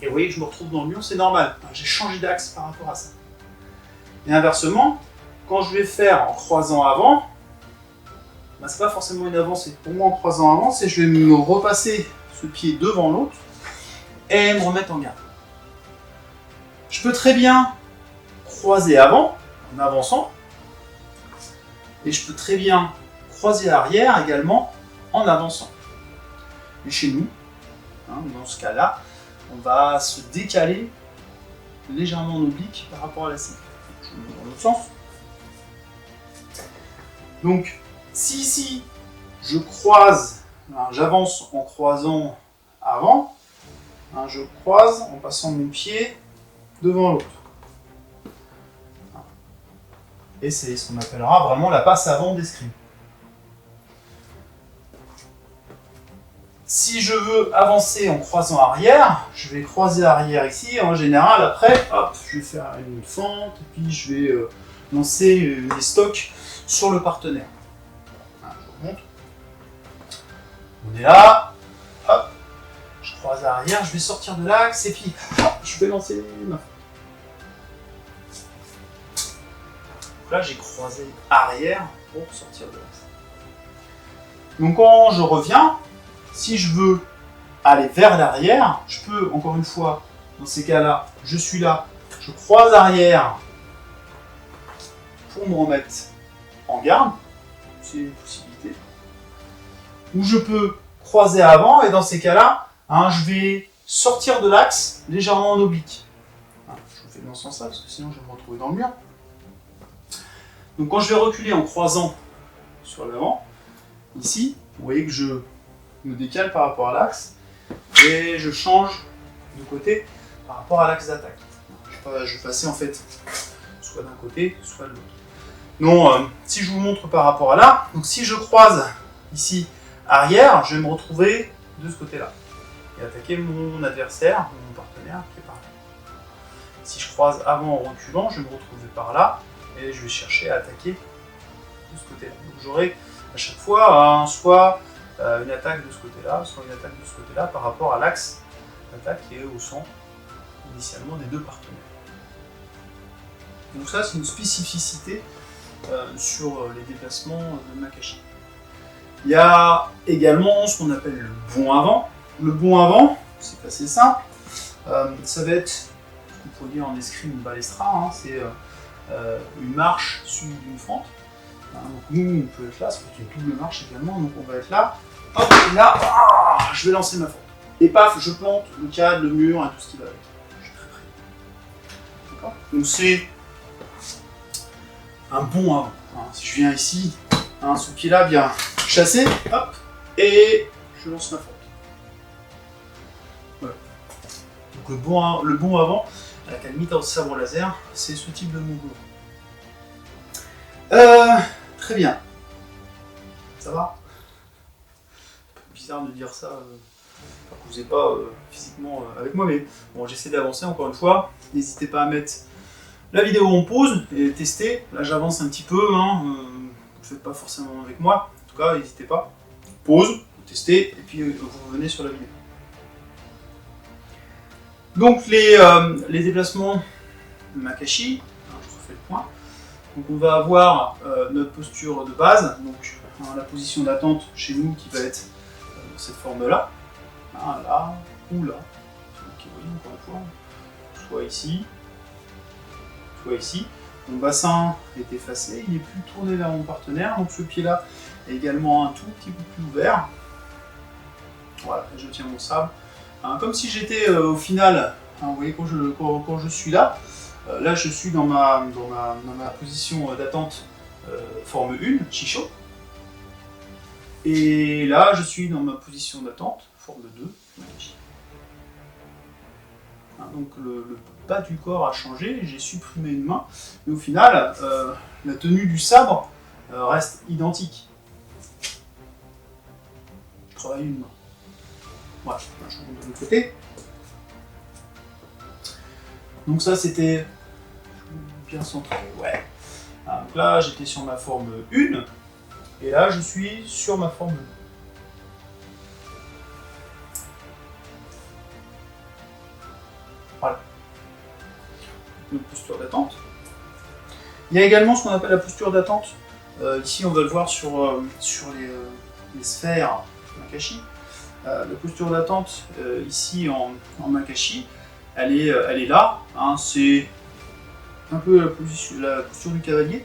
Speaker 1: et vous voyez que je me retrouve dans le mur, c'est normal, j'ai changé d'axe par rapport à ça. Et inversement, quand je vais faire en croisant avant, c'est pas forcément une avancée. Pour moi, en croisant avant, c'est je vais me repasser ce pied devant l'autre et me remettre en garde. Je peux très bien croiser avant, en avançant, et je peux très bien croiser arrière également, en avançant. Et chez nous, hein, dans ce cas-là, on va se décaler légèrement en oblique par rapport à la cible. Je vous montre dans l'autre sens. Donc, si ici, je croise, j'avance en croisant avant, je croise en passant mon pied devant l'autre. Et c'est ce qu'on appellera vraiment la passe avant d'escrime. Si je veux avancer en croisant arrière, je vais croiser arrière ici. En général, après, hop, je vais faire une fente, et puis je vais lancer des stocks sur le partenaire. Voilà, je vous remonte. On est là, hop, je croise arrière, je vais sortir de l'axe, et puis hop, je vais lancer ma fente. là, j'ai croisé arrière pour sortir de l'axe. Donc quand je reviens, si je veux aller vers l'arrière, je peux, encore une fois, dans ces cas-là, je suis là, je croise arrière pour me remettre en garde, c'est une possibilité. Ou je peux croiser avant, et dans ces cas-là, je vais sortir de l'axe légèrement en oblique. Je le fais dans ce sens-là, parce que sinon je vais me retrouver dans le mur. Donc quand je vais reculer en croisant sur l'avant, ici, vous voyez que je me décale par rapport à l'axe, et je change de côté par rapport à l'axe d'attaque. Je vais passer en fait soit d'un côté, soit de l'autre. Non, si je vous montre par rapport à là, donc si je croise ici arrière, je vais me retrouver de ce côté-là et attaquer mon adversaire, mon partenaire qui est par là. Si je croise avant en reculant, je vais me retrouver par là et je vais chercher à attaquer de ce côté-là. Donc j'aurai à chaque fois soit une attaque de ce côté-là, soit une attaque de ce côté-là par rapport à l'axe d'attaque qui est au centre initialement des deux partenaires. Donc ça c'est une spécificité sur les déplacements de Makashi. Il y a également ce qu'on appelle le bond avant. Le bond avant, c'est assez simple. Ça va être ce qu'on pourrait dire en escrime une balestra, c'est une marche suivie d'une fente. Donc nous, on peut être là, ça peut être une double marche également, donc on va être là. Hop, et là, je vais lancer ma fente. Et paf, je plante le cadre, le mur et tout ce qui va avec. Je suis très près. D'accord ? Donc c'est un bond avant. Si je viens ici, ce pied-là vient chasser, hop, et je lance ma fente. Voilà. Donc le bond avant, à la Kalmita au sabre laser, c'est ce type de mouvement. Très bien. Ça va ? Bizarre de dire ça, que vous n'êtes pas physiquement avec moi, mais bon, j'essaie d'avancer encore une fois. N'hésitez pas à mettre la vidéo en pause et tester. Là, j'avance un petit peu, vous ne faites pas forcément avec moi. En tout cas, n'hésitez pas. Pause, vous testez, et puis vous revenez sur la vidéo. Donc, les déplacements de Makashi, je refais le point. Donc, on va avoir notre posture de base, donc la position d'attente chez nous qui va être cette forme-là, là ou là. Okay, oui, encore une fois. Soit ici, soit ici. Mon bassin est effacé, il n'est plus tourné vers mon partenaire, donc ce pied-là est également un tout petit peu plus ouvert. Voilà, je tiens mon sabre. Comme si j'étais au final, vous voyez quand je suis là, là je suis dans ma position d'attente forme 1, Shisho. Et là je suis dans ma position d'attente, forme 2, Makashi. Donc le bas du corps a changé, j'ai supprimé une main, mais au final, la tenue du sabre reste identique. Je travaille une main. Voilà, je vous montre de l'autre côté. Donc ça c'était bien centré, ouais. Donc là j'étais sur ma forme 1, et là je suis sur ma forme 2. Voilà. Notre posture d'attente. Il y a également ce qu'on appelle la posture d'attente. Ici, on va le voir sur les sphères Makashi. La posture d'attente, ici en Makashi, elle est là. C'est un peu la posture du cavalier,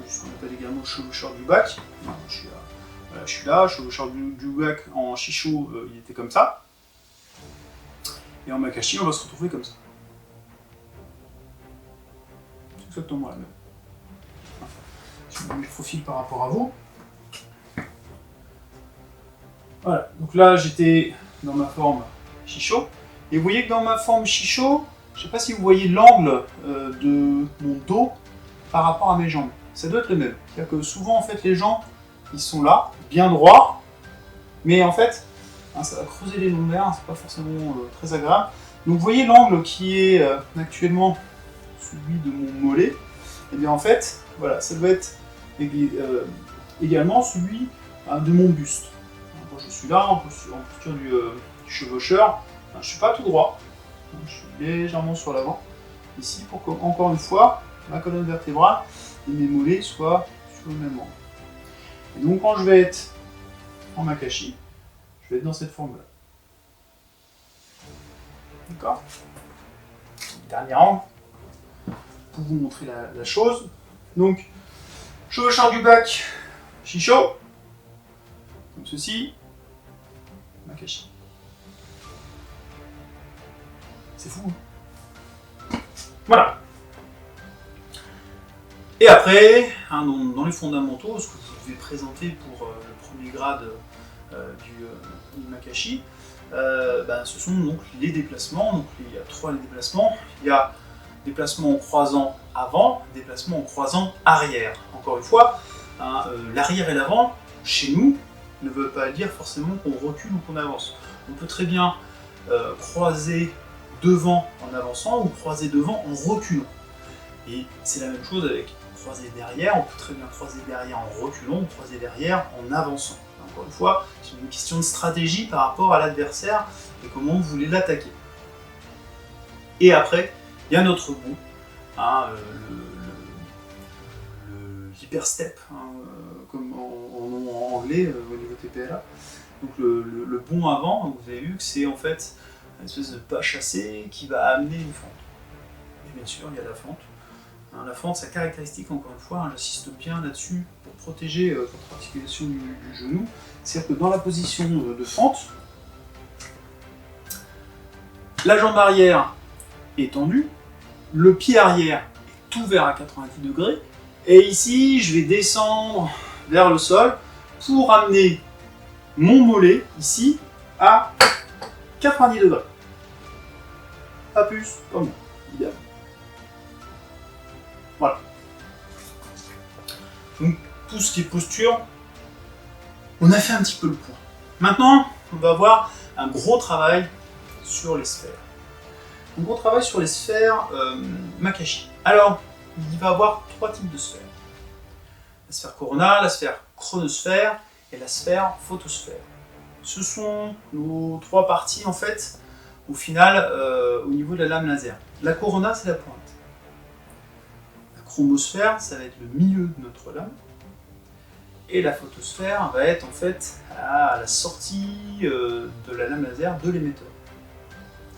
Speaker 1: ce qu'on appelle également le chevaucheur du bac. Je suis là, chevaucheur du bac en Shisho, il était comme ça. Et en Makashi, on va se retrouver comme ça. C'est exactement la même. Je mets le profil par rapport à vous. Voilà, donc là j'étais dans ma forme Shisho. Et vous voyez que dans ma forme Shisho, je ne sais pas si vous voyez l'angle de mon dos par rapport à mes jambes. Ça doit être le même. C'est-à-dire que souvent en fait les gens, ils sont là, bien droits, mais en fait, ça va creuser les lombaires, c'est pas forcément très agréable. Donc vous voyez l'angle qui est actuellement celui de mon mollet, et bien en fait, voilà, ça doit être également celui de mon buste. Quand je suis là, en posture du chevaucheur, je ne suis pas tout droit, je suis légèrement sur l'avant, ici, pour que, encore une fois, ma colonne vertébrale et mes mollets soient sur le même angle. Et donc quand je vais être en Makashi, je vais être dans cette forme-là. D'accord? Dernier angle, pour vous montrer la chose. Donc, chevauchant du bac, Shisho, comme ceci, Makashi. C'est fou, hein? Voilà. Et après, hein, dans les fondamentaux, ce que vous devez présenter pour le premier grade du Makashi, ce sont donc les déplacements. Donc il y a 3 déplacements. Il y a déplacement en croisant avant, déplacement en croisant arrière. Encore une fois, hein, l'arrière et l'avant, chez nous, ne veut pas dire forcément qu'on recule ou qu'on avance. On peut très bien croiser devant en avançant ou croiser devant en reculant. Et c'est la même chose avec croiser derrière. On peut très bien croiser derrière en reculant ou croiser derrière en avançant. Encore une fois, c'est une question de stratégie par rapport à l'adversaire et comment vous voulez l'attaquer. Et après, il y a notre bout, hein, l'hyper step, hein, comme en anglais au niveau TPLA. Donc le bond avant, vous avez vu que c'est en fait une espèce de pas chassé qui va amener une fente. Et bien sûr, il y a la fente. Hein, la fente, sa caractéristique, encore une fois, hein, j'insiste bien là-dessus pour protéger votre articulation du genou, c'est-à-dire que dans la position de fente, la jambe arrière est tendue, le pied arrière est ouvert à 90 degrés, et ici, je vais descendre vers le sol pour amener mon mollet, ici, à 90 degrés. Pas plus, pas moins, idéalement. Voilà. Donc, tout ce qui est posture, on a fait un petit peu le point. Maintenant, on va voir un gros travail sur les sphères. Un gros travail sur les sphères Makashi. Alors, il va y avoir 3 types de sphères. La sphère Corona, la sphère Chronosphère et la sphère Photosphère. Ce sont nos 3 parties, en fait, au final, au niveau de la lame laser. La Corona, c'est la pointe. La chromosphère, ça va être le milieu de notre lame. Et la photosphère va être en fait à la sortie de la lame laser de l'émetteur.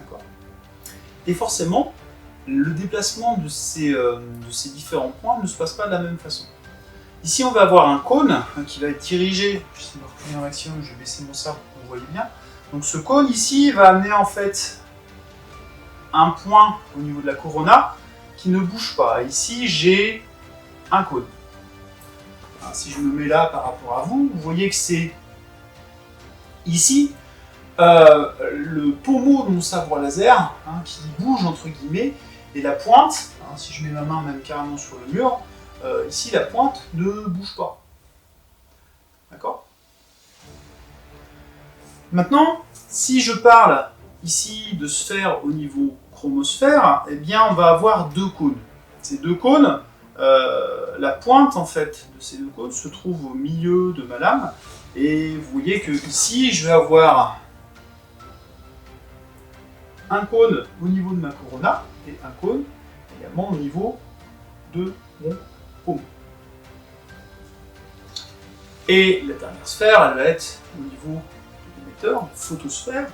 Speaker 1: D'accord ? Et forcément, le déplacement de ces différents points ne se passe pas de la même façon. Ici, on va avoir un cône qui va être dirigé. Je vais reculer un maximum, je vais baisser mon sabre pour que vous voyez bien. Donc ce cône ici va amener en fait un point au niveau de la corona qui ne bouge pas. Ici, j'ai un cône. Alors, si je me mets là par rapport à vous, vous voyez que c'est ici le pommeau de mon sabre laser qui bouge entre guillemets, et la pointe, si je mets ma main même carrément sur le mur, ici la pointe ne bouge pas. D'accord ? Maintenant, si je parle ici de sphère au niveau chromosphère, eh bien on va avoir 2 cônes. Ces 2 cônes, la pointe en fait de ces 2 cônes se trouve au milieu de ma lame, et vous voyez que ici je vais avoir un cône au niveau de ma corona et un cône également au niveau de mon pommeau. Et la dernière sphère, elle va être au niveau de l'émetteur, photosphère.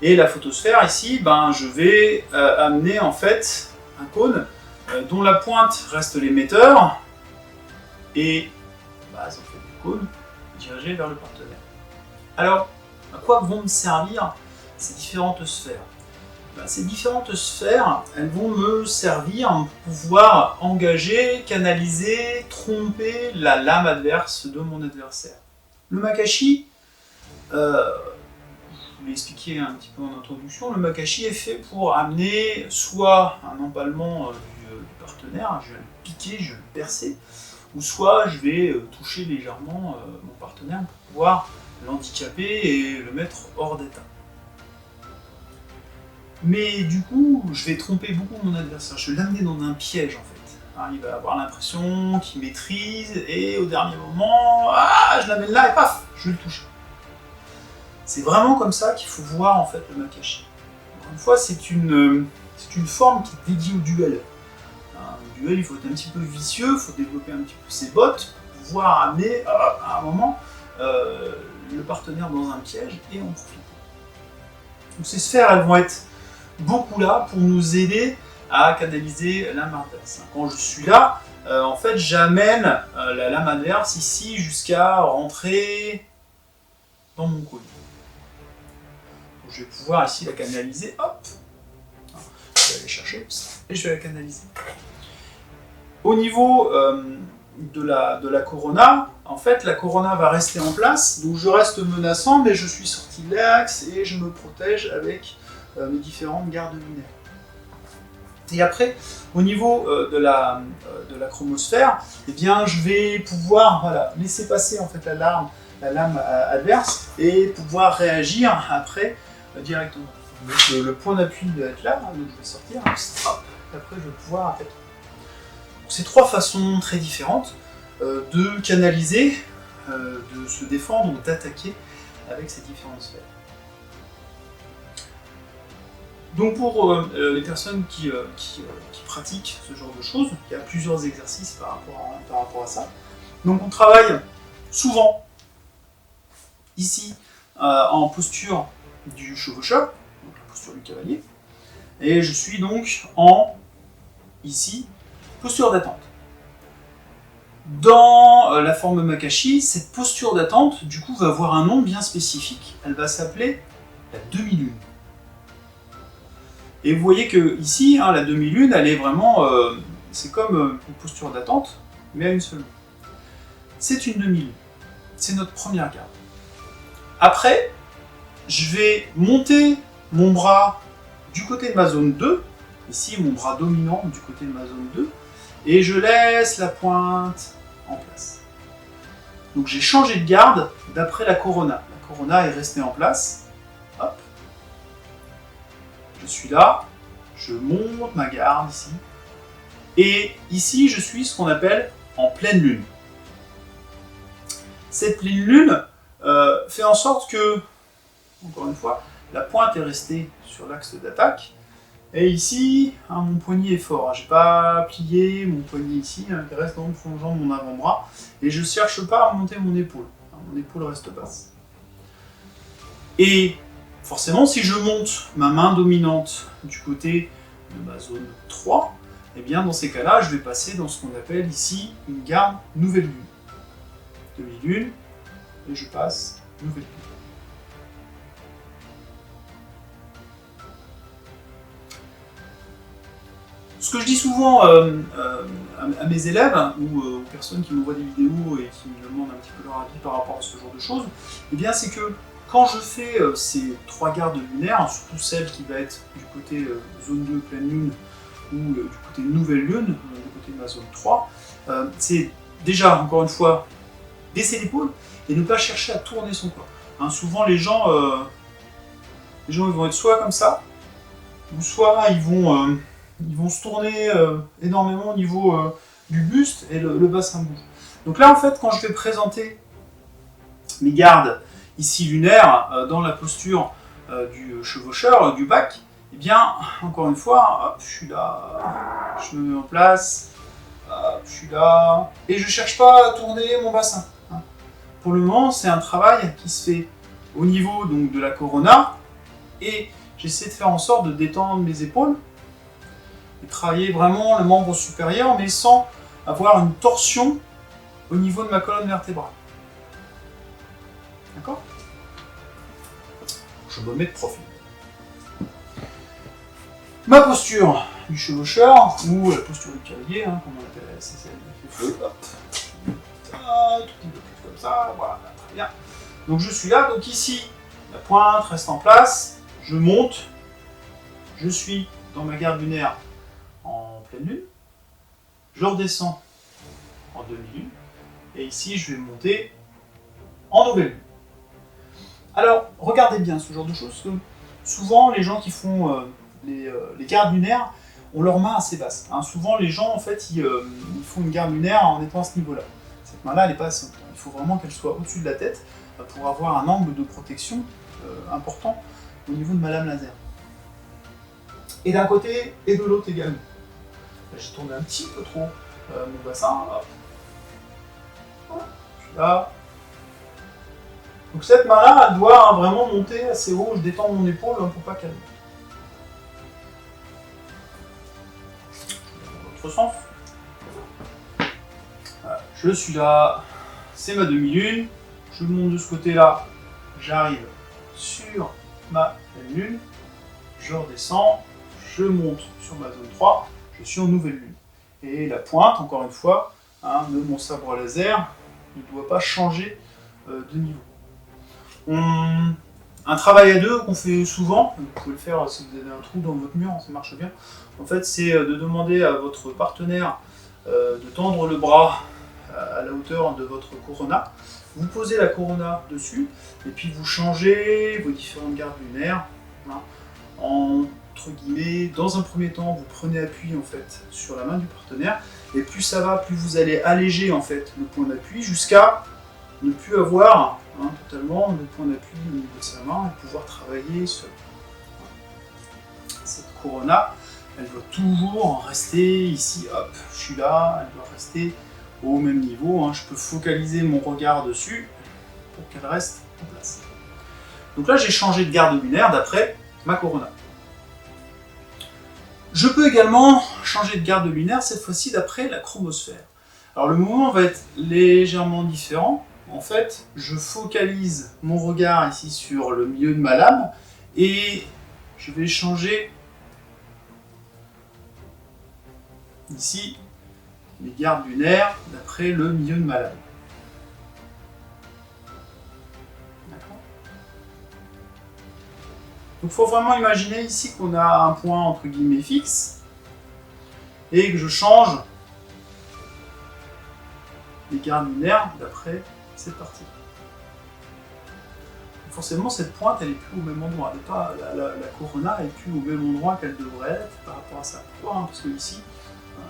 Speaker 1: Et la photosphère ici, je vais amener en fait un cône dont la pointe reste l'émetteur et la base en fait, du cône dirigé vers le partenaire. Alors, à quoi vont me servir ces différentes sphères ? Ces différentes sphères, elles vont me servir pour pouvoir engager, canaliser, tromper la lame adverse de mon adversaire. Le Makashi, je vous l'ai expliqué un petit peu en introduction, le Makashi est fait pour amener soit un empalement du partenaire, je vais le piquer, je vais le percer, ou soit je vais toucher légèrement mon partenaire pour pouvoir l'handicaper et le mettre hors d'état. Mais du coup, je vais tromper beaucoup mon adversaire, je vais l'amener dans un piège en fait. Il va avoir l'impression qu'il maîtrise, et au dernier moment, je l'amène là et paf, je vais le toucher. C'est vraiment comme ça qu'il faut voir en fait le Makashi. Encore une fois, c'est une forme qui est dédiée au duel. individuel, il faut être un petit peu vicieux, il faut développer un petit peu ses bottes pour pouvoir amener à un moment le partenaire dans un piège et en profiter. Donc ces sphères, elles vont être beaucoup là pour nous aider à canaliser la lame adverse. Quand je suis là, en fait, j'amène la lame adverse ici jusqu'à rentrer dans mon cône. Donc, je vais pouvoir ici la canaliser, hop, je vais aller chercher, et je vais la canaliser. Au niveau de la corona, en fait, la corona va rester en place, donc je reste menaçant, mais je suis sorti de l'axe et je me protège avec mes différentes gardes lunaires. Et après, au niveau de la chromosphère, eh bien, je vais pouvoir laisser passer en fait la lame adverse et pouvoir réagir après directement. Donc, le point d'appui doit être là, donc je vais sortir, hop, et après je vais pouvoir attaquer. C'est trois façons très différentes de canaliser, de se défendre ou d'attaquer avec ces différentes sphères. Donc pour les personnes qui pratiquent ce genre de choses, il y a plusieurs exercices par rapport à ça. Donc on travaille souvent ici en posture du chevaucheur, donc la posture du cavalier, et je suis donc ici, posture d'attente. Dans la forme Makashi, cette posture d'attente, du coup, va avoir un nom bien spécifique. Elle va s'appeler la demi-lune. Et vous voyez que ici, la demi-lune, elle est vraiment, c'est comme une posture d'attente, mais à une seule. C'est une demi-lune. C'est notre première garde. Après, je vais monter mon bras du côté de ma zone 2, ici mon bras dominant du côté de ma zone 2, et je laisse la pointe en place. Donc j'ai changé de garde d'après la corona. La corona est restée en place. Hop. Je suis là, je monte ma garde ici. Et ici, je suis ce qu'on appelle en pleine lune. Cette pleine lune fait en sorte que, encore une fois, la pointe est restée sur l'axe d'attaque. Et ici, mon poignet est fort. Je n'ai pas plié mon poignet ici, il reste dans le plongeant de mon avant-bras. Et je ne cherche pas à monter mon épaule. Mon épaule reste basse. Et forcément, si je monte ma main dominante du côté de ma zone 3, eh bien dans ces cas-là, je vais passer dans ce qu'on appelle ici une garde nouvelle lune. Demi-lune, et je passe nouvelle lune. Ce que je dis souvent à mes élèves ou aux personnes qui m'envoient des vidéos et qui me demandent un petit peu leur avis par rapport à ce genre de choses, eh bien c'est que quand je fais ces trois gardes lunaires, surtout celle qui va être du côté zone 2 pleine lune ou du côté nouvelle lune, du côté de ma zone 3, c'est déjà, encore une fois, baisser l'épaule et ne pas chercher à tourner son corps. Souvent les gens ils vont être soit comme ça, ou soit ils vont se tourner énormément au niveau du buste et le bassin bouge. Donc là, en fait, quand je vais présenter mes gardes ici lunaires dans la posture du chevaucheur, du bac, eh bien, encore une fois, hop, je suis là, je me mets en place, hop, je suis là, et je ne cherche pas à tourner mon bassin. Pour le moment, c'est un travail qui se fait au niveau donc, de la corona, et j'essaie de faire en sorte de détendre mes épaules, et travailler vraiment le membre supérieur, mais sans avoir une torsion au niveau de ma colonne vertébrale. D'accord ? Je me mets de profil. Ma posture du chevaucheur, ou la posture du cavalier, comme on l'appelle, c'est celle qui fait feu, hop, tout petit peu plus comme ça, voilà, très bien. Donc je suis là, donc ici, la pointe reste en place, je monte, je suis dans ma garde lunaire en pleine lune, je redescends en demi-lune, et ici je vais monter en nouvelle lune. Alors, regardez bien ce genre de choses, parce que souvent les gens qui font les gardes lunaires ont leurs mains assez basses. Souvent les gens en fait ils font une garde lunaire en étant à ce niveau-là. Cette main-là elle est pas assez haute. Il faut vraiment qu'elle soit au-dessus de la tête pour avoir un angle de protection important au niveau de ma lame laser. Et d'un côté et de l'autre également. J'ai tourné un petit peu trop mon bassin. Hop. Je suis là. Donc cette main-là, elle doit vraiment monter assez haut. Je détends mon épaule pour pas qu'elle monte. Dans l'autre sens. Voilà. Je suis là. C'est ma demi-lune. Je monte de ce côté-là. J'arrive sur ma pleine lune. Je redescends. Je monte sur ma zone 3. Je suis en nouvelle lune. Et la pointe, encore une fois, de mon sabre laser, ne doit pas changer de niveau. Un travail à deux qu'on fait souvent, vous pouvez le faire si vous avez un trou dans votre mur, ça marche bien. En fait, c'est de demander à votre partenaire de tendre le bras à la hauteur de votre corona. Vous posez la corona dessus, et puis vous changez vos différentes gardes lunaires. Entre guillemets, dans un premier temps, vous prenez appui en fait sur la main du partenaire, et plus ça va, plus vous allez alléger en fait le point d'appui jusqu'à ne plus avoir totalement le point d'appui au niveau de sa main et pouvoir travailler seul. Cette corona, elle doit toujours rester ici, hop, je suis là, elle doit rester au même niveau. Je peux focaliser mon regard dessus pour qu'elle reste en place. Donc là, j'ai changé de garde lunaire d'après ma corona. Je peux également changer de garde lunaire, cette fois-ci d'après la chromosphère. Alors le mouvement va être légèrement différent. En fait, je focalise mon regard ici sur le milieu de ma lame et je vais changer ici les gardes lunaires d'après le milieu de ma lame. D'accord ? Donc il faut vraiment imaginer ici qu'on a un point entre guillemets fixe et que je change les gardes lunaires d'après cette partie. Forcément, cette pointe, elle n'est plus au même endroit. La corona n'est plus au même endroit qu'elle devrait être par rapport à ça. Pourquoi ? Parce que ici,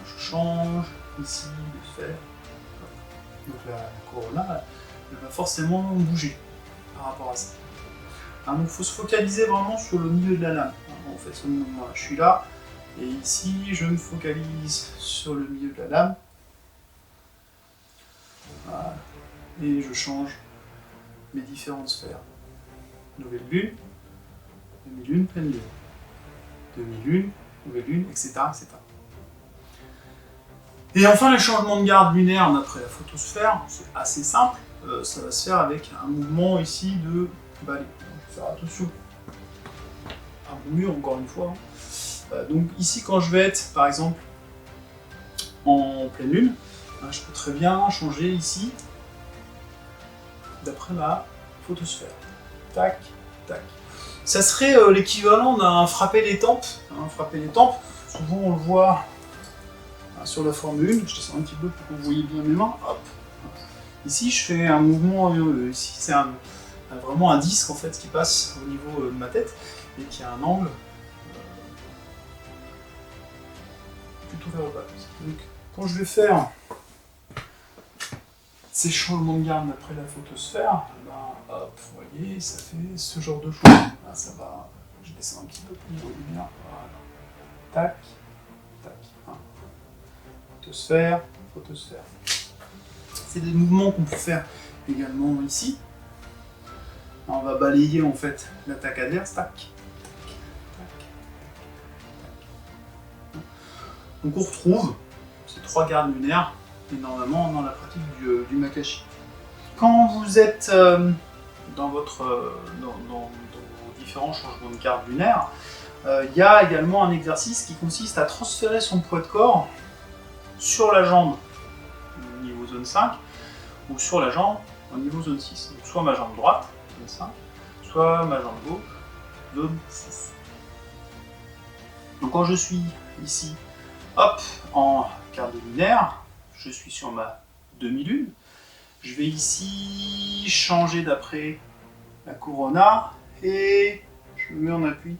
Speaker 1: je change ici de sphère. Donc la corona, elle va forcément bouger par rapport à ça. Donc il faut se focaliser vraiment sur le milieu de la lame. En fait, ce mouvement-là, je suis là, et ici, je me focalise sur le milieu de la lame. Voilà. Et je change mes différentes sphères. Nouvelle lune, demi-lune, pleine lune. Demi-lune, nouvelle lune, etc., etc. Et enfin, les changements de garde lunaire d'après la photosphère, c'est assez simple. Ça va se faire avec un mouvement ici de balai. Il faut faire attention à mon mur, encore une fois. Donc ici, quand je vais être, par exemple, en pleine lune, je peux très bien changer ici d'après ma photosphère. Tac, tac. Ça serait l'équivalent d'un frapper les tempes. Frapper les tempes, souvent on le voit sur la forme 1. Je descends un petit peu pour que vous voyez bien mes mains. Hop. Ici, je fais un mouvement. Ici, c'est vraiment un disque en fait qui passe au niveau de ma tête et qui a un angle plutôt vers le bas. Donc, quand je vais faire ces changements de garde après la photosphère, hop, vous voyez, ça fait ce genre de choses. Là, ça va, je descends un petit peu plus haut de lumière. Voilà. Tac, tac. Photosphère, photosphère. C'est des mouvements qu'on peut faire également ici. Là, on va balayer en fait l'attaque adverse. Tac, tac, tac, tac. Donc on retrouve ces trois gardes lunaires énormément dans la pratique du Makashi. Quand vous êtes dans vos différents changements de garde lunaire, il y a également un exercice qui consiste à transférer son poids de corps sur la jambe au niveau zone 5 ou sur la jambe au niveau zone 6. Donc soit ma jambe droite, zone 5, soit ma jambe gauche, zone 6. Donc quand je suis ici, hop, en garde lunaire, je suis sur ma demi-lune. Je vais ici changer d'après la corona et je me mets en appui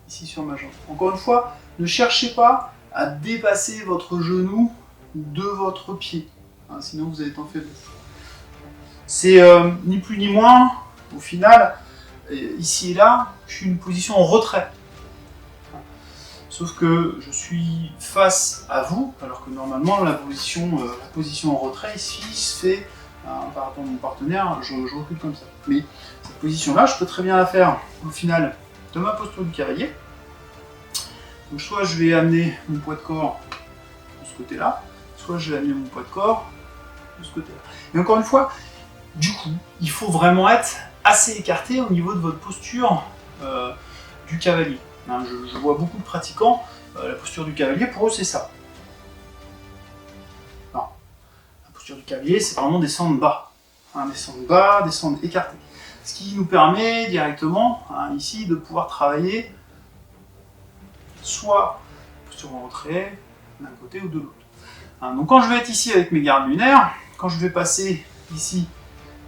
Speaker 1: ici sur ma jambe. Encore une fois, ne cherchez pas à dépasser votre genou de votre pied, sinon vous allez être en faiblesse. C'est ni plus ni moins, au final, ici et là, je suis une position en retrait. sauf que je suis face à vous, alors que normalement la position en retrait ici se fait par rapport à mon partenaire, je recule comme ça. Mais cette position-là, je peux très bien la faire au final de ma posture du cavalier. Donc soit je vais amener mon poids de corps de ce côté-là, soit je vais amener mon poids de corps de ce côté-là. Et encore une fois, du coup, il faut vraiment être assez écarté au niveau de votre posture du cavalier. Hein, je vois beaucoup de pratiquants, la posture du cavalier, pour eux c'est ça. Non, la posture du cavalier, c'est vraiment descendre bas. Hein, descendre bas, descendre écarté. Ce qui nous permet directement, hein, ici, de pouvoir travailler soit posture en retrait, d'un côté ou de l'autre. Hein, donc quand je vais être ici avec mes gardes lunaires, quand je vais passer ici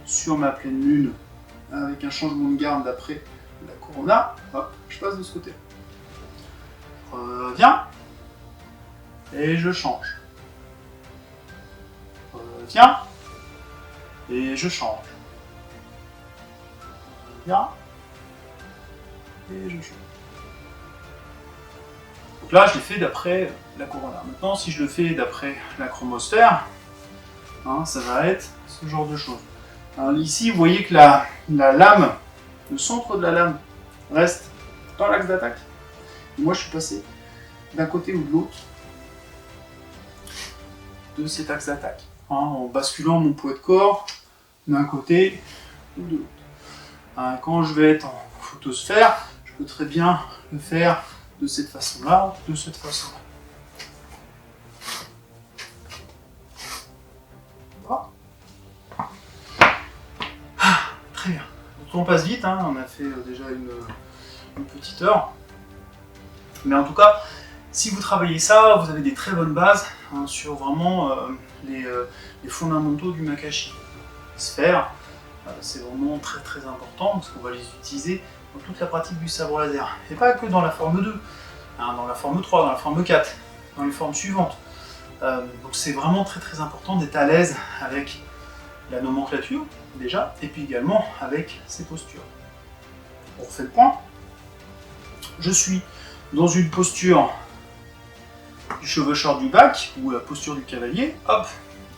Speaker 1: sur ma pleine lune, avec un changement de garde d'après la corona, hop, je passe de ce côté. Je reviens, et je change. Je reviens, et je change. Je reviens, et je change. Donc là, je l'ai fait d'après la corona. Maintenant, si je le fais d'après la chromosphère, hein, ça va être ce genre de choses. Alors, ici, vous voyez que la lame, le centre de la lame, reste dans l'axe d'attaque. Moi, je suis passé d'un côté ou de l'autre de cet axe d'attaque, hein, en basculant mon poids de corps d'un côté ou de l'autre. Hein, quand je vais être en photosphère, je peux très bien le faire de cette façon-là, de cette façon-là. Voilà. Très bien. Le temps passe vite, hein, on a fait déjà une petite heure. Mais en tout cas, si vous travaillez ça, vous avez des très bonnes bases hein, sur vraiment les fondamentaux du Makashi. Sphère, c'est vraiment très très important parce qu'on va les utiliser dans toute la pratique du sabre laser. Et pas que dans la forme 2, hein, dans la forme 3, dans la forme 4, dans les formes suivantes. Donc c'est vraiment très très important d'être à l'aise avec la nomenclature déjà, et puis également avec ses postures. On refait le point. Je suis dans une posture du chevaucheur du bac, ou la posture du cavalier, hop,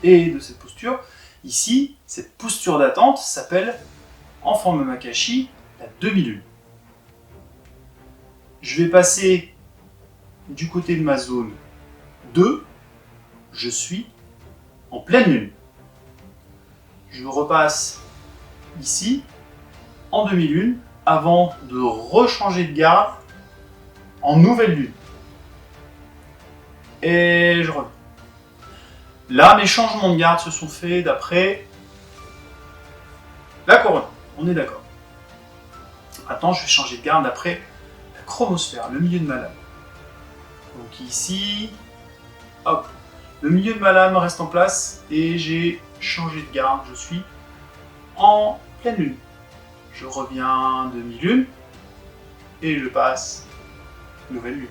Speaker 1: et de cette posture, ici, cette posture d'attente s'appelle, en forme Makashi, la demi-lune. Je vais passer du côté de ma zone 2, je suis en pleine lune. Je repasse ici, en demi-lune, avant de rechanger de garde en nouvelle lune. Et je reviens. Là, mes changements de garde se sont faits d'après la couronne. On est d'accord. Maintenant, je vais changer de garde d'après la chromosphère, le milieu de ma lame. Donc ici, hop, le milieu de ma lame reste en place et j'ai changé de garde. Je suis en pleine lune. Je reviens demi-lune et je passe nouvelle lune.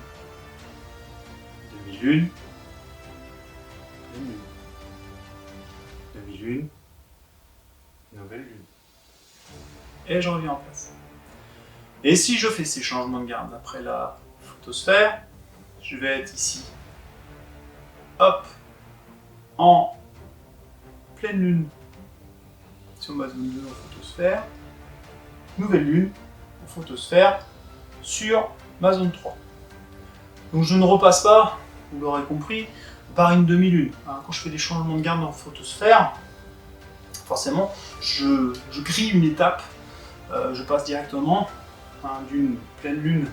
Speaker 1: Demi-lune, demi-lune, demi-lune, nouvelle lune. Et je reviens en place. Et si je fais ces changements de garde après la photosphère, je vais être ici, hop, en pleine lune sur ma zone 2 en photosphère, nouvelle lune en photosphère sur ma zone 3. Donc je ne repasse pas, vous l'aurez compris, par une demi-lune. Quand je fais des changements de garde en photosphère, forcément, je grille une étape, je passe directement d'une pleine lune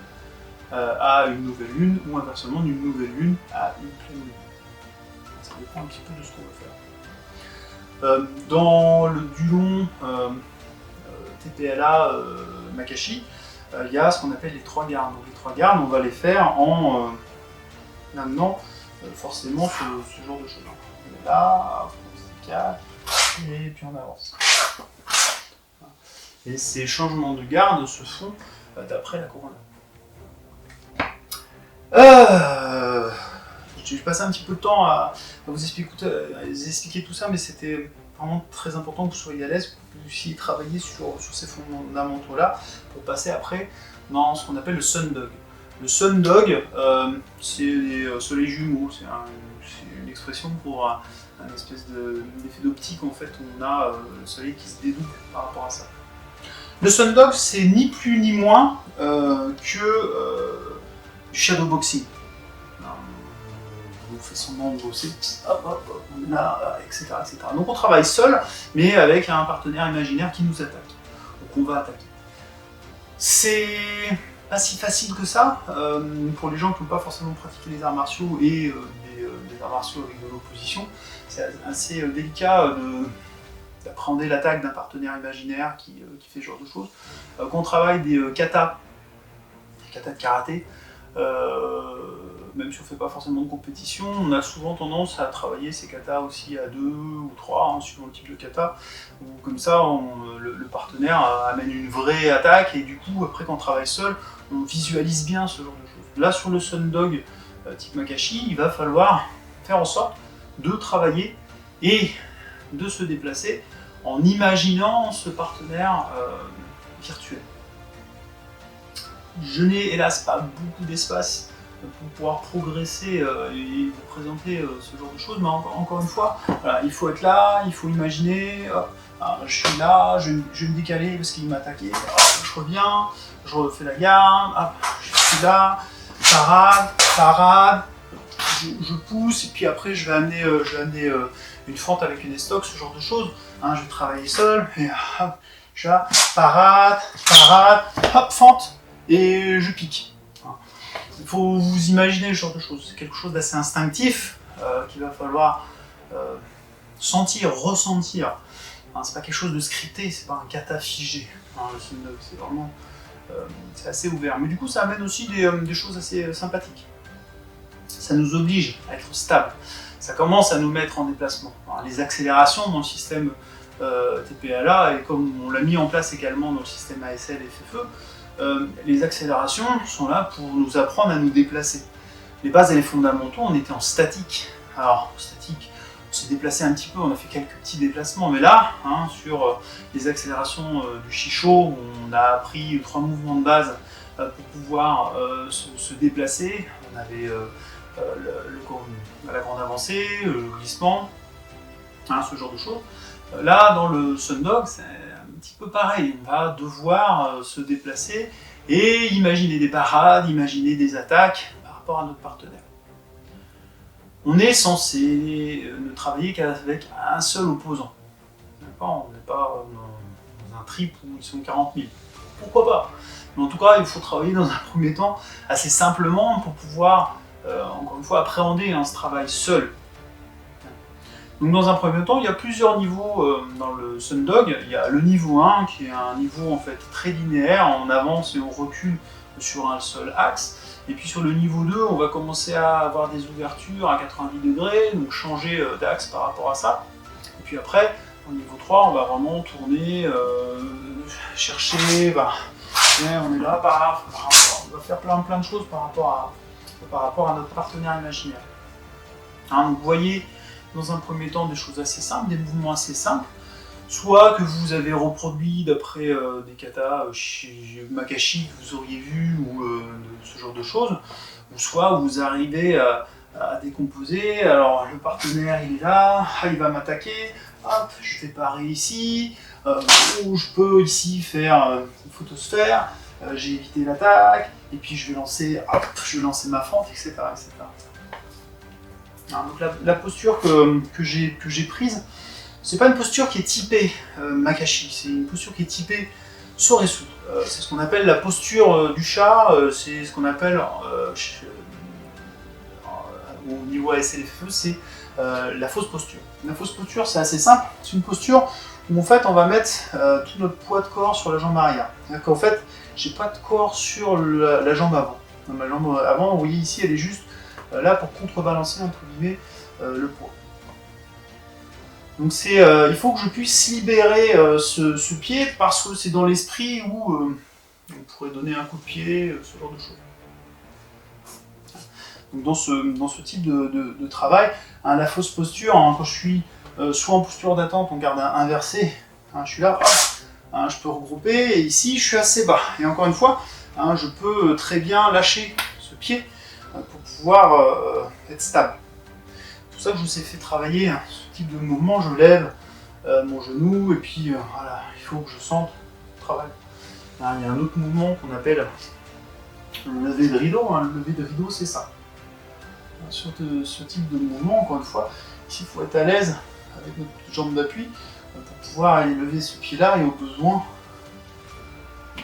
Speaker 1: à une nouvelle lune, ou inversement d'une nouvelle lune à une pleine lune. Ça dépend un petit peu de ce qu'on va faire. Dans le Dulon TPLA Makashi, il y a ce qu'on appelle les 3 gardes. Donc les 3 gardes, on va les faire en amenant forcément ce genre de choses. On est là, on se décale, et puis on avance. Et ces changements de garde se font d'après la couronne. J'ai passé un petit peu de temps à vous expliquer tout ça, mais c'était vraiment très important que vous soyez à l'aise, que vous puissiez travailler sur ces fondamentaux-là, pour passer après dans ce qu'on appelle le Sundog. Le Sundog, c'est les soleils jumeaux, c'est une expression pour un espèce d'effet d'optique en fait, où on a le soleil qui se dédouble par rapport à ça. Le Sundog, c'est ni plus ni moins que du shadowboxing. On fait semblant de bosser, hop, hop, hop, on est là, etc., etc. Donc on travaille seul, mais avec un partenaire imaginaire qui nous attaque, ou qu'on va attaquer. C'est pas si facile que ça, pour les gens qui n'ont pas forcément pratiqué les arts martiaux et des arts martiaux avec de l'opposition. C'est assez délicat d'appréhender l'attaque d'un partenaire imaginaire qui fait ce genre de choses. Quand on travaille des katas de karaté, même si on ne fait pas forcément de compétition, on a souvent tendance à travailler ces katas aussi à 2 ou 3, suivant le type de kata, où comme ça le partenaire amène une vraie attaque, et du coup après quand on travaille seul, on visualise bien ce genre de choses. Là sur le Sundog type Makashi, il va falloir faire en sorte de travailler et de se déplacer en imaginant ce partenaire virtuel. Je n'ai hélas pas beaucoup d'espace pour pouvoir progresser et vous présenter ce genre de choses, mais encore une fois, voilà, il faut être là, il faut imaginer, je suis là, je vais me décaler parce qu'il m'a attaqué, je reviens, je refais la garde, je suis là, parade, je pousse, et puis après je vais amener une fente avec une estoc, ce genre de choses, je vais travailler seul, et je suis là, parade, hop, fente, et je pique. Il faut vous imaginer ce genre de choses, c'est quelque chose d'assez instinctif qu'il va falloir sentir, ressentir. C'est pas quelque chose de scripté, c'est pas un kata figé. Le Sundog, c'est vraiment c'est assez ouvert. Mais du coup, ça amène aussi des choses assez sympathiques. Ça nous oblige à être stable. Ça commence à nous mettre en déplacement. Les accélérations dans le système TPLA, et comme on l'a mis en place également dans le système ASL et FFE, les accélérations sont là pour nous apprendre à nous déplacer. Les bases et les fondamentaux, on était en statique. Alors, statique, on s'est déplacé un petit peu, on a fait quelques petits déplacements, mais là, sur les accélérations du Shisho, on a appris 3 mouvements de base pour pouvoir se déplacer. On avait la grande avancée, le glissement, ce genre de choses. Là, dans le Sundog, c'est un petit peu pareil, on va devoir se déplacer et imaginer des parades, imaginer des attaques par rapport à notre partenaire. On est censé ne travailler qu'avec un seul opposant. On n'est pas dans un trip où ils sont 40 000. Pourquoi pas? Mais en tout cas, il faut travailler dans un premier temps assez simplement pour pouvoir, encore une fois, appréhender ce travail seul. Donc dans un premier temps, il y a plusieurs niveaux dans le Sundog. Il y a le niveau 1 qui est un niveau en fait très linéaire, on avance et on recule sur un seul axe. Et puis sur le niveau 2, on va commencer à avoir des ouvertures à 90 degrés, donc changer d'axe par rapport à ça. Et puis après, au niveau 3, on va vraiment tourner, chercher, on est là, on va faire plein de choses par rapport à notre partenaire imaginaire. Donc vous voyez, dans un premier temps, des choses assez simples, des mouvements assez simples, soit que vous avez reproduit d'après des katas chez Makashi que vous auriez vu, ou ce genre de choses, ou soit vous arrivez à décomposer. Alors le partenaire il est là, il va m'attaquer, hop, je vais parer ici, ou je peux ici faire une photosphère, j'ai évité l'attaque, et puis je vais lancer ma fente, etc. Donc la posture que j'ai prise, c'est pas une posture qui est typée Makashi, c'est une posture qui est typée Soresu. C'est ce qu'on appelle la posture du chat, c'est ce qu'on appelle au niveau ASLFE, c'est la fausse posture. La fausse posture, c'est assez simple, c'est une posture où en fait on va mettre tout notre poids de corps sur la jambe arrière. C'est-à-dire qu'en fait, j'ai pas de corps sur la jambe avant. Ma jambe avant, vous voyez ici, elle est juste là pour contrebalancer entre guillemets le poids. Donc il faut que je puisse libérer ce pied parce que c'est dans l'esprit où on pourrait donner un coup de pied, ce genre de choses. Donc dans ce type de travail, la fausse posture, quand je suis soit en posture d'attente, on garde inversé, je suis là, hop, je peux regrouper, et ici je suis assez bas. Et encore une fois, je peux très bien lâcher pied pour pouvoir être stable. C'est pour ça que je vous ai fait travailler ce type de mouvement. Je lève mon genou et puis voilà, il faut que je sente le travail. Il y a un autre mouvement qu'on appelle le lever de rideau. Le lever de rideau, c'est ça. Sur ce type de mouvement, encore une fois, ici il faut être à l'aise avec notre jambe d'appui pour pouvoir aller lever ce pied-là et au besoin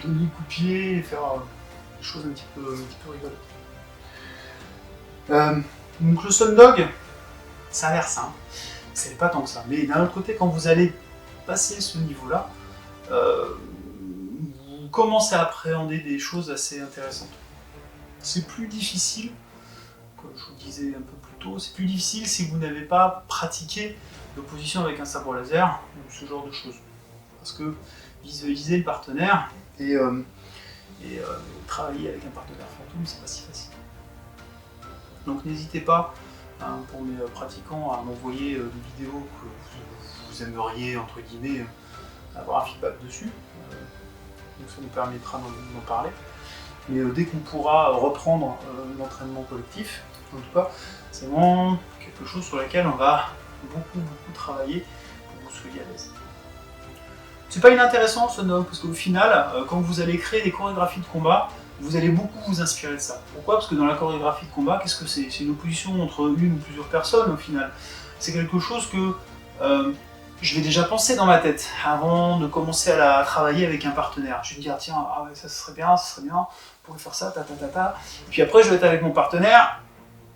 Speaker 1: donner le coup de pied et faire des choses un petit peu rigolotes. Donc le Sun Dog, ça a l'air simple, c'est pas tant que ça. Mais d'un autre côté, quand vous allez passer ce niveau-là, vous commencez à appréhender des choses assez intéressantes. C'est plus difficile, comme je vous disais un peu plus tôt, c'est plus difficile si vous n'avez pas pratiqué l'opposition avec un sabre laser ou ce genre de choses. Parce que visualiser le partenaire et travailler avec un partenaire fantôme, c'est pas si facile. Donc n'hésitez pas, pour mes pratiquants, à m'envoyer des vidéos que vous aimeriez, entre guillemets, avoir un feedback dessus. Donc ça nous permettra d'en parler. Mais dès qu'on pourra reprendre l'entraînement collectif, en tout cas, c'est vraiment quelque chose sur lequel on va beaucoup travailler pour que vous soyez à l'aise. C'est pas inintéressant ce Dog, parce qu'au final, quand vous allez créer des chorégraphies de combat, vous allez beaucoup vous inspirer de ça. Pourquoi? Parce que dans la chorégraphie de combat, qu'est-ce que c'est? C'est une opposition entre une ou plusieurs personnes au final. C'est quelque chose que je vais déjà penser dans ma tête avant de commencer à travailler avec un partenaire. Je vais me dire, tiens, ah ouais, ça serait bien, on pourrait faire ça, Et puis après, je vais être avec mon partenaire,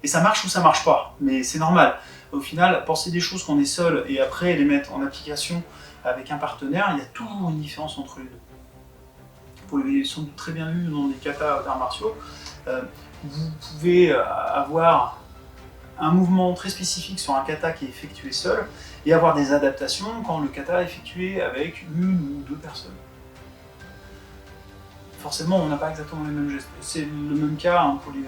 Speaker 1: et ça marche ou ça marche pas. Mais c'est normal. Au final, penser des choses qu'on est seul et après les mettre en application avec un partenaire, il y a toujours une différence entre les deux. Vous l'avez sans doute très bien vu dans les katas d'arts martiaux, vous pouvez avoir un mouvement très spécifique sur un kata qui est effectué seul et avoir des adaptations quand le kata est effectué avec une ou deux personnes. Forcément, on n'a pas exactement les mêmes gestes. C'est le même cas pour les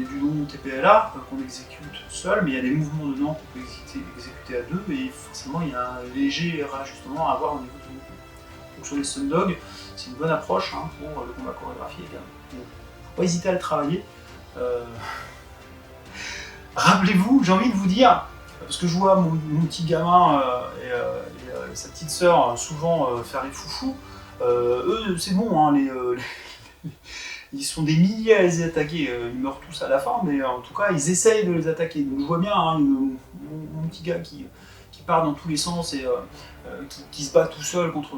Speaker 1: judo TPLA qu'on exécute seul, mais il y a des mouvements dedans qu'on peut exécuter à deux et forcément il y a un léger réajustement à avoir au niveau du mouvement. Donc sur les Sun Dog, c'est une bonne approche pour le combat chorégraphié également. Donc, faut pas hésiter à le travailler. Rappelez-vous, j'ai envie de vous dire, parce que je vois mon petit gamin et sa petite sœur souvent faire les foufous, eux c'est bon, ils sont des milliers à les attaquer, ils meurent tous à la fin, mais en tout cas ils essayent de les attaquer. Donc je vois bien mon petit gars qui part dans tous les sens et qui se bat tout seul contre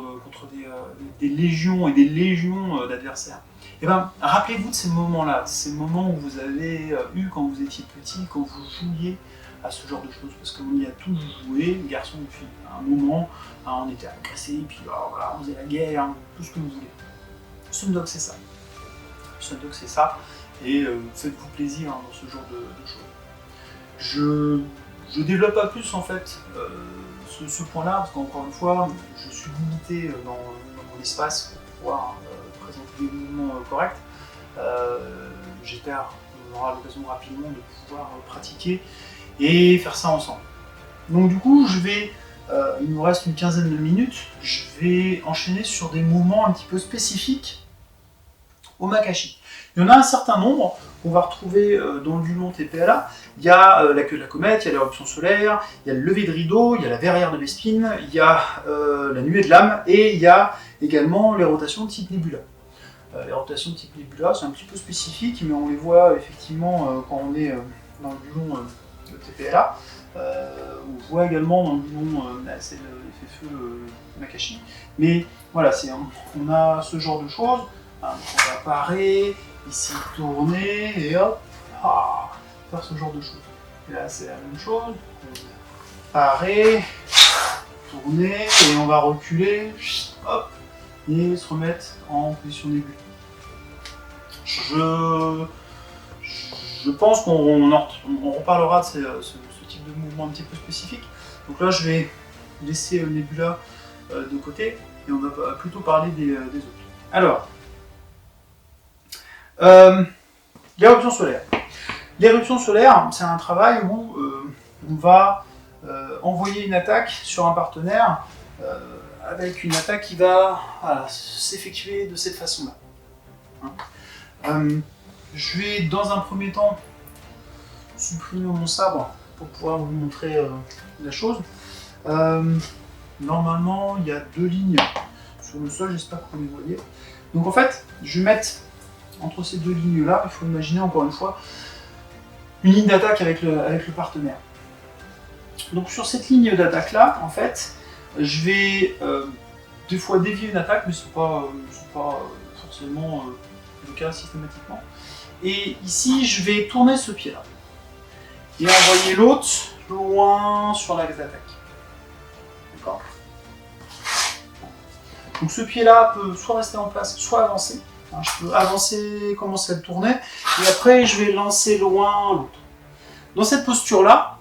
Speaker 1: des légions et des légions d'adversaires. Et ben, rappelez-vous de ces moments-là, ces moments où vous avez eu quand vous étiez petit, quand vous jouiez à ce genre de choses, parce qu'on y a tous joué, garçons et filles. À un moment, on était agressés, puis voilà, on faisait la guerre, tout ce que vous voulez. Sun Dog, c'est ça. Sun Dog, c'est ça, et faites-vous plaisir dans ce genre de choses. Je développe pas plus en fait ce point-là, parce qu'encore une fois, je suis limité dans mon espace pour pouvoir présenter des mouvements corrects. J'espère qu'on aura l'occasion rapidement de pouvoir pratiquer et faire ça ensemble. Donc du coup, il nous reste une quinzaine de minutes, je vais enchaîner sur des mouvements un petit peu spécifiques au Makashi. Il y en a un certain nombre qu'on va retrouver dans le Judo TPLA. Il y a la queue de la comète, il y a l'éruption solaire, il y a le lever de rideau, il y a la verrière de Vespine, il y a la nuée de l'âme et il y a également les rotations de type Nebula. Les rotations de type Nebula, c'est un petit peu spécifique, mais on les voit effectivement quand on est dans le Judo TPLA. On voit également dans le Judo, c'est l'effet feu Makashi. Mais voilà, on a ce genre de choses. On va parer, ici tourner, et hop, faire ce genre de choses. Et là, c'est la même chose. Parer, tourner, et on va reculer, hop, et se remettre en position début. Je pense qu'on reparlera de ce type de mouvement un petit peu spécifique. Donc là, je vais laisser Nebula de côté, et on va plutôt parler des autres. Alors, l'éruption solaire. L'éruption solaire, c'est un travail où on va envoyer une attaque sur un partenaire avec une attaque qui va s'effectuer de cette façon-là. je vais dans un premier temps supprimer mon sabre pour pouvoir vous montrer la chose. Normalement, il y a 2 lignes sur le sol, j'espère que vous les voyez. Donc en fait, je vais mettre entre ces 2 lignes-là, il faut imaginer encore une fois, une ligne d'attaque avec le partenaire. Donc sur cette ligne d'attaque-là, en fait, je vais des fois dévier une attaque, mais c'est pas forcément le cas systématiquement. Et ici, je vais tourner ce pied-là. Et envoyer l'autre loin sur l'axe d'attaque. D'accord ? Donc ce pied-là peut soit rester en place, soit avancer. Je peux avancer, commencer à le tourner, et après je vais lancer loin l'autre. Dans cette posture-là,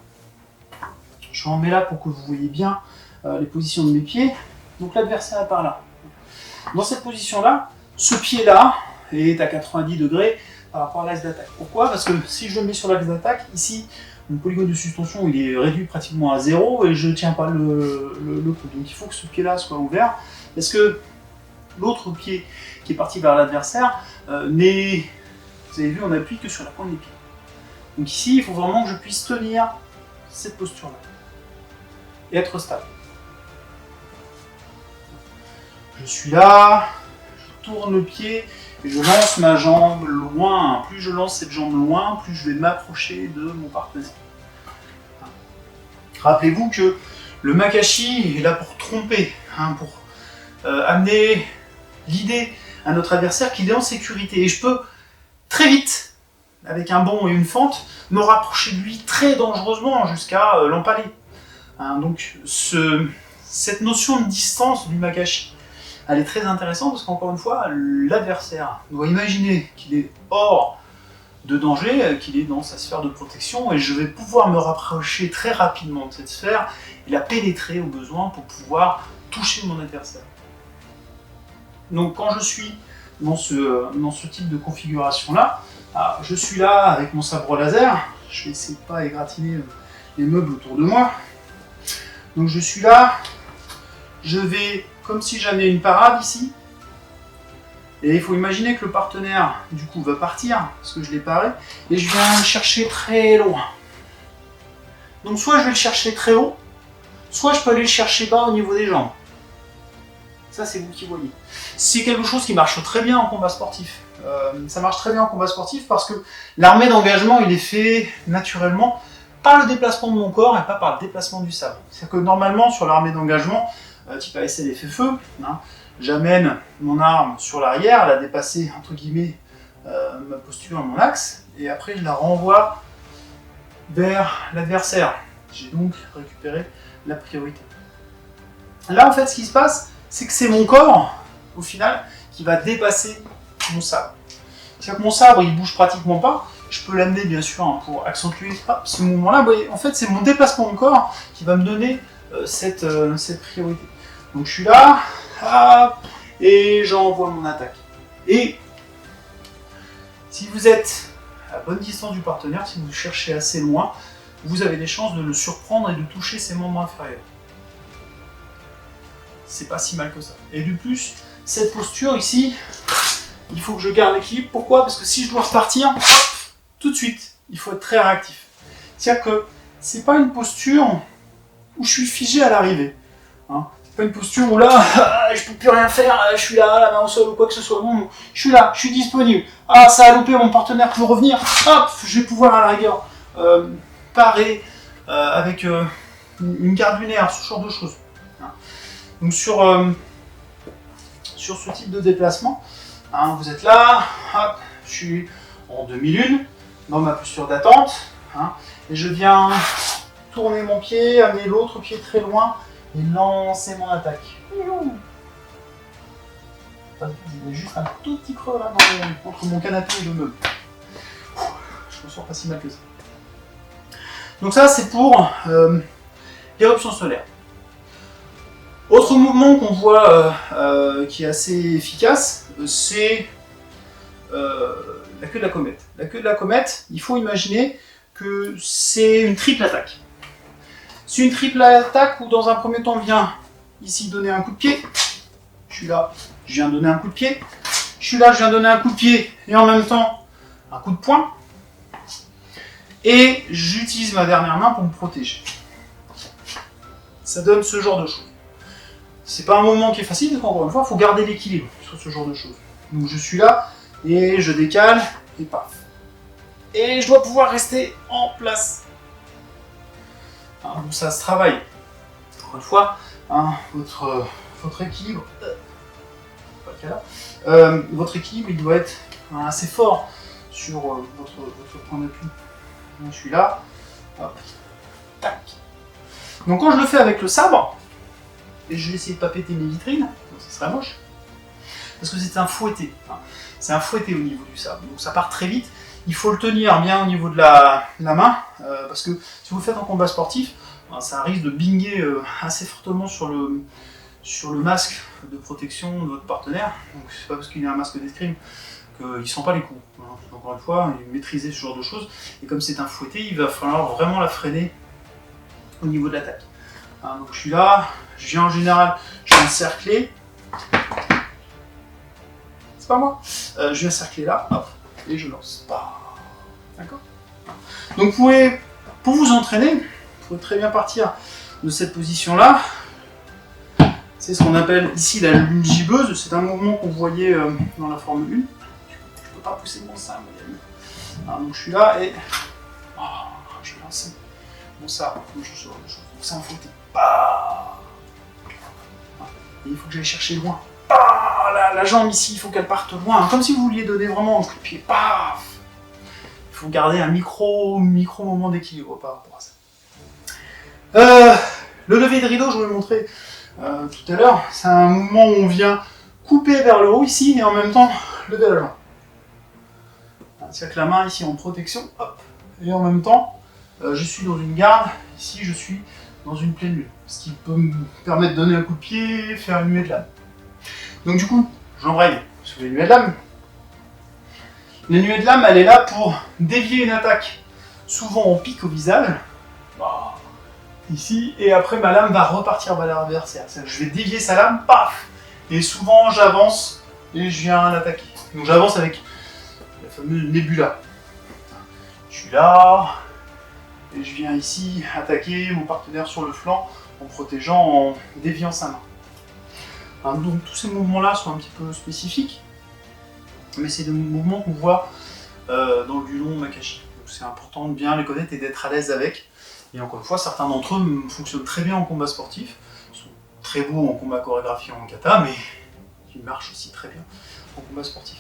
Speaker 1: je m'en mets là pour que vous voyez bien les positions de mes pieds. Donc l'adversaire est par là. Dans cette position-là, ce pied-là est à 90 degrés par rapport à l'axe d'attaque. Pourquoi ? Parce que si je le mets sur l'axe d'attaque, ici, mon polygone de suspension il est réduit pratiquement à 0 et je ne tiens pas le coup. Donc il faut que ce pied-là soit ouvert, parce que l'autre pied qui est parti vers l'adversaire n'est, vous avez vu, on n'appuie que sur la pointe des pieds. Donc ici, il faut vraiment que je puisse tenir cette posture-là et être stable. Je suis là, je tourne le pied et je lance ma jambe loin. Plus je lance cette jambe loin, plus je vais m'approcher de mon partenaire. Rappelez-vous que le makashi est là pour tromper, pour amener l'idée à notre adversaire qu'il est en sécurité. Et je peux très vite, avec un bond et une fente, me rapprocher de lui très dangereusement jusqu'à l'empaler. Donc cette notion de distance du makashi, elle est très intéressante parce qu'encore une fois, l'adversaire doit imaginer qu'il est hors de danger, qu'il est dans sa sphère de protection, et je vais pouvoir me rapprocher très rapidement de cette sphère et la pénétrer au besoin pour pouvoir toucher mon adversaire. Donc quand je suis dans ce type de configuration-là, je suis là avec mon sabre laser, je vais essayer de ne pas égratigner les meubles autour de moi. Donc je suis là, je vais, comme si j'amenais une parade ici, et il faut imaginer que le partenaire, du coup, va partir, parce que je l'ai paré, et je viens le chercher très loin. Donc soit je vais le chercher très haut, soit je peux aller le chercher bas au niveau des jambes. Ça, c'est vous qui voyez. C'est quelque chose qui marche très bien en combat sportif. Ça marche très bien en combat sportif parce que l'armée d'engagement, il est fait naturellement par le déplacement de mon corps et pas par le déplacement du sabre. C'est-à-dire que normalement, sur l'armée d'engagement, type ASL FFE, j'amène mon arme sur l'arrière, elle a dépassé, entre guillemets, ma posture, mon axe, et après je la renvoie vers l'adversaire. J'ai donc récupéré la priorité. Là, en fait, ce qui se passe, c'est que c'est mon corps, au final, qui va dépasser mon sabre. C'est-à-dire que mon sabre, il bouge pratiquement pas. Je peux l'amener, bien sûr, pour accentuer ce mouvement-là. En fait, c'est mon déplacement de corps qui va me donner cette priorité. Donc, je suis là, et j'envoie mon attaque. Et si vous êtes à bonne distance du partenaire, si vous cherchez assez loin, vous avez des chances de le surprendre et de toucher ses membres inférieurs. C'est pas si mal que ça. Et de plus, cette posture ici, il faut que je garde l'équilibre. Pourquoi ? Parce que si je dois repartir, tout de suite, il faut être très réactif. C'est-à-dire que c'est pas une posture où je suis figé à l'arrivée. C'est pas une posture où là, je peux plus rien faire, je suis là, la main au sol ou quoi que ce soit. Non, je suis là, je suis disponible. Ça a loupé, mon partenaire peut revenir. Je vais pouvoir à la rigueur parer avec une garde lunaire, ce genre de choses. Donc sur ce type de déplacement, vous êtes là, je suis en demi-lune, dans ma posture d'attente, et je viens tourner mon pied, amener l'autre pied très loin, et lancer mon attaque. Il y a juste un tout petit creux là entre mon canapé et le meuble. Je me sens pas si mal que ça. Donc ça, c'est pour l'éruption solaire. Autre mouvement qu'on voit qui est assez efficace, c'est la queue de la comète. La queue de la comète, il faut imaginer que c'est une triple attaque. C'est une triple attaque où dans un premier temps on vient ici donner un coup de pied. Je suis là, je viens donner un coup de pied. Je suis là, je viens donner un coup de pied et en même temps un coup de poing. Et j'utilise ma dernière main pour me protéger. Ça donne ce genre de choses. C'est pas un moment qui est facile, parce qu'encore une fois, il faut garder l'équilibre sur ce genre de choses. Donc je suis là, et je décale, et paf. Et je dois pouvoir rester en place. Donc ça se travaille. Encore une fois, votre équilibre, pas le cas là, votre équilibre il doit être assez fort sur votre point d'appui. Je suis là, hop, tac. Donc quand je le fais avec le sabre, et je vais essayer de pas péter mes vitrines, donc ça serait moche, parce que c'est un fouetté. C'est un fouetté au niveau du sabre, donc ça part très vite. Il faut le tenir bien au niveau de la main, parce que si vous le faites en combat sportif, ça risque de binguer assez fortement sur le masque de protection de votre partenaire. Donc c'est pas parce qu'il a un masque d'escrime qu'il ne sent pas les coups. Encore une fois, maîtriser ce genre de choses. Et comme c'est un fouetté, il va falloir vraiment la freiner au niveau de l'attaque. Donc je suis là, je viens en général, je viens cercler. C'est pas moi. Je viens cercler là, hop, et je lance. D'accord. Donc pour vous entraîner, vous pouvez très bien partir de cette position-là. C'est ce qu'on appelle ici la lune gibbeuse. C'est un mouvement qu'on voyait dans la Formule 1. Je ne peux pas pousser mon sein, donc je suis là et je vais lancer mon sabre. Donc c'est un fouetté. Et il faut que j'aille chercher loin. La jambe ici, il faut qu'elle parte loin. Comme si vous vouliez donner vraiment un coup de pied. Paf. Il faut garder un micro moment d'équilibre par rapport à ça. Le lever de rideau, je vous l'ai montré tout à l'heure, c'est un mouvement où on vient couper vers le haut ici et en même temps lever la jambe. C'est-à-dire que la main ici en protection, hop, et en même temps je suis dans une garde, ici je suis dans une pleine lune, ce qui peut me permettre de donner un coup de pied, faire une nuée de lame. Donc du coup, j'embraye sur les nuées de lame. La nuée de lame, elle est là pour dévier une attaque, souvent on pique au visage, ici, et après ma lame va repartir vers l'adversaire. C'est-à-dire que je vais dévier sa lame, paf. Et souvent j'avance et je viens l'attaquer. Donc j'avance avec la fameuse nébula. Je suis là, et je viens ici attaquer mon partenaire sur le flanc en protégeant, en déviant sa main. Donc tous ces mouvements-là sont un petit peu spécifiques, mais c'est des mouvements qu'on voit dans le Gulon Makashi. Donc c'est important de bien les connaître et d'être à l'aise avec. Et encore une fois, certains d'entre eux fonctionnent très bien en combat sportif, ils sont très beaux en combat chorégraphié en kata, mais ils marchent aussi très bien en combat sportif.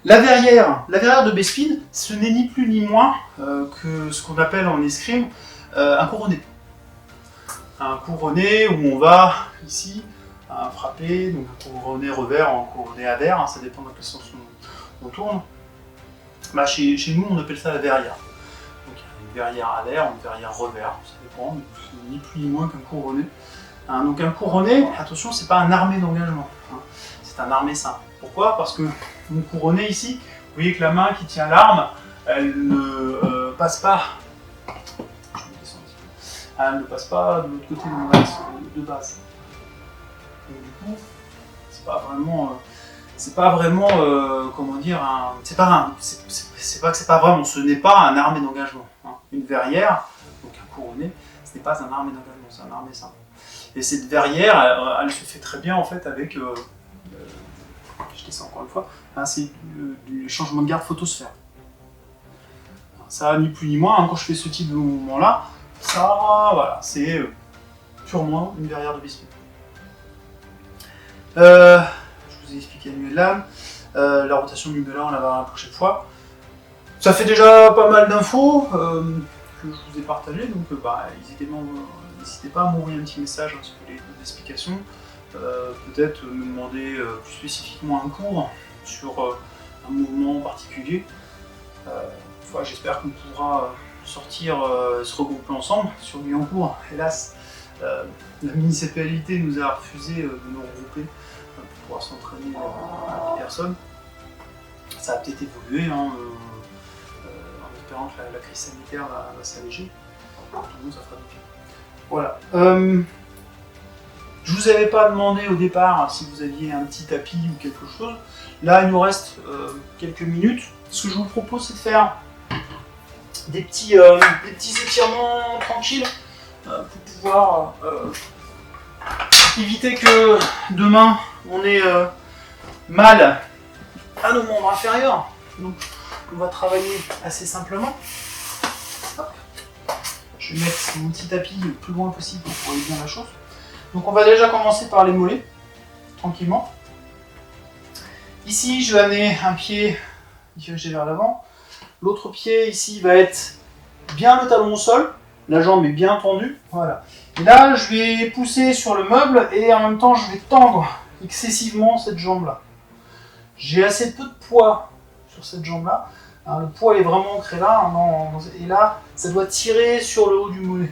Speaker 1: La verrière de Bespin, ce n'est ni plus ni moins que ce qu'on appelle en escrime un couronné. Un couronné où on va ici frapper, donc un couronné revers, un couronné adhère, ça dépend de quel sens on tourne. Chez nous, on appelle ça la verrière. Donc une verrière à l'air, une verrière revers, ça dépend, c'est ni plus ni moins qu'un couronné. Donc un couronné, attention, c'est pas un armé d'engagement, c'est un armé simple. Pourquoi? Parce que mon couronné ici, vous voyez que la main qui tient l'arme, elle ne passe pas. Elle ne passe pas de l'autre côté de mon axe de base. Donc du coup, c'est pas vraiment, comment dire, c'est pas que c'est pas vraiment, ce n'est pas un armé d'engagement. Une verrière, donc un couronné, ce n'est pas un armé d'engagement, c'est un armé simple. Et cette verrière, elle se fait très bien en fait avec, je dis ça encore une fois, c'est du changement de garde photosphère. Ça, ni plus ni moins, quand je fais ce type de mouvement-là, ça, voilà, c'est purement une verrière de Bespin. Je vous ai expliqué la nuée de lame, la rotation du nubula, on la verra la prochaine fois. Ça fait déjà pas mal d'infos que je vous ai partagées, donc n'hésitez pas à m'envoyer un petit message si vous voulez des explications. Peut-être me demander plus spécifiquement un cours sur un mouvement en particulier. J'espère qu'on pourra sortir, se regrouper ensemble sur Guyancourt. Hélas, la municipalité nous a refusé de nous regrouper pour pouvoir s'entraîner à 10 personnes. Ça a peut-être évolué, en espérant que la crise sanitaire va s'alléger. Tout le monde, ça fera du bien. Voilà. Je vous avais pas demandé au départ si vous aviez un petit tapis ou quelque chose. Là, il nous reste quelques minutes. Ce que je vous propose, c'est de faire des petits étirements tranquilles pour pouvoir éviter que demain on ait mal à nos membres inférieurs. Donc, on va travailler assez simplement. Hop. Je vais mettre mon petit tapis le plus loin possible pour voir bien la chose. Donc, on va déjà commencer par les mollets, tranquillement. Ici, je vais amener un pied dirigé vers l'avant. L'autre pied ici va être bien le talon au sol. La jambe est bien tendue. Voilà. Et là, je vais pousser sur le meuble et en même temps, je vais tendre excessivement cette jambe-là. J'ai assez peu de poids sur cette jambe-là. Hein, le poids est vraiment ancré là. Et là, ça doit tirer sur le haut du mollet.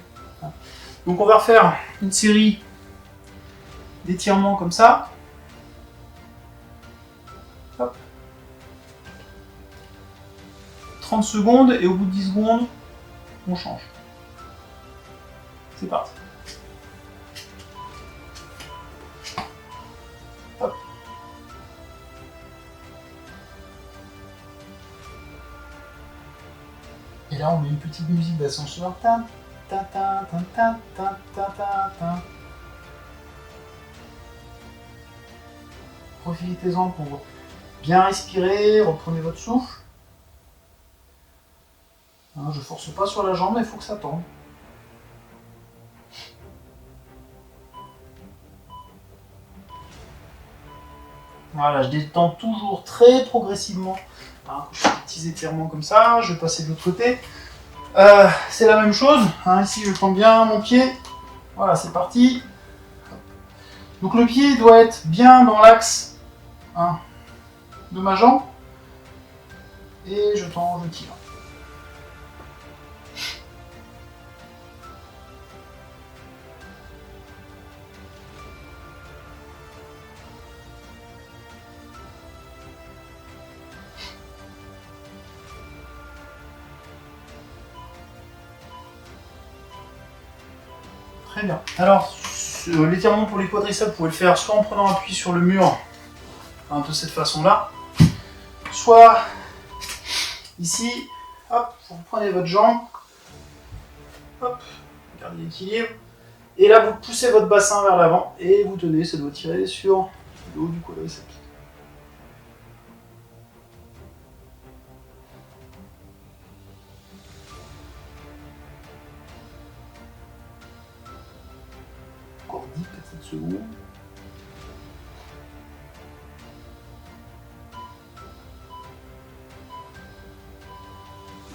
Speaker 1: Donc, on va refaire une série d'étirements comme ça. Hop. 30 secondes et au bout de 10 secondes, on change. C'est parti. Hop. Et là, on met une petite musique d'ascenseur. Ta, ta, ta, ta, ta, ta, ta, ta, ta. Profitez-en pour bien respirer, reprenez votre souffle. Hein, je force pas sur la jambe, mais il faut que ça tombe. Voilà, je détends toujours très progressivement. Hein, je fais des petits étirements comme ça, je vais passer de l'autre côté. C'est la même chose. Hein, ici, je tends bien mon pied. Voilà, c'est parti. Donc le pied doit être bien dans l'axe de ma jambe. Et je tends, je tire. Très bien. Alors, l'étirement pour les quadriceps, vous pouvez le faire soit en prenant appui sur le mur, de cette façon-là, soit ici, hop, vous prenez votre jambe, hop, gardez l'équilibre, et là vous poussez votre bassin vers l'avant et vous tenez, ça doit tirer sur le haut du quadriceps. Encore 10 petites secondes.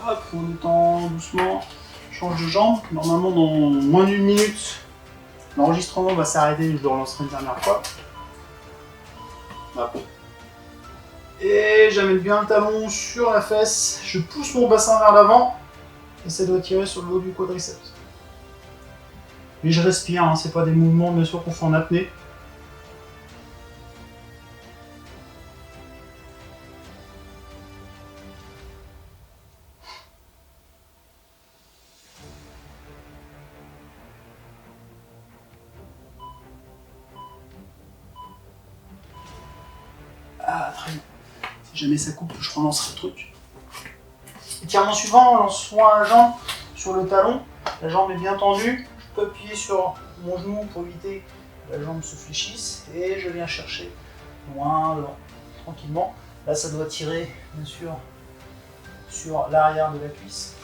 Speaker 1: Hop, on détend doucement, change de jambe. Normalement, dans moins d'une minute, l'enregistrement va s'arrêter, je le relancerai une dernière fois. Hop. Et j'amène bien le talon sur la fesse, je pousse mon bassin vers l'avant, et ça doit tirer sur le haut du quadriceps. Et je respire, hein, c'est pas des mouvements bien sûr qu'on fait en apnée. Ah, très bien. Si jamais ça coupe, je relancerai le truc. Étirement suivant, on lance soit la jambe sur le talon, la jambe est bien tendue, je peux appuyer sur mon genou pour éviter que la jambe se fléchisse, et je viens chercher loin devant, tranquillement. Là, ça doit tirer, bien sûr, sur l'arrière de la cuisse.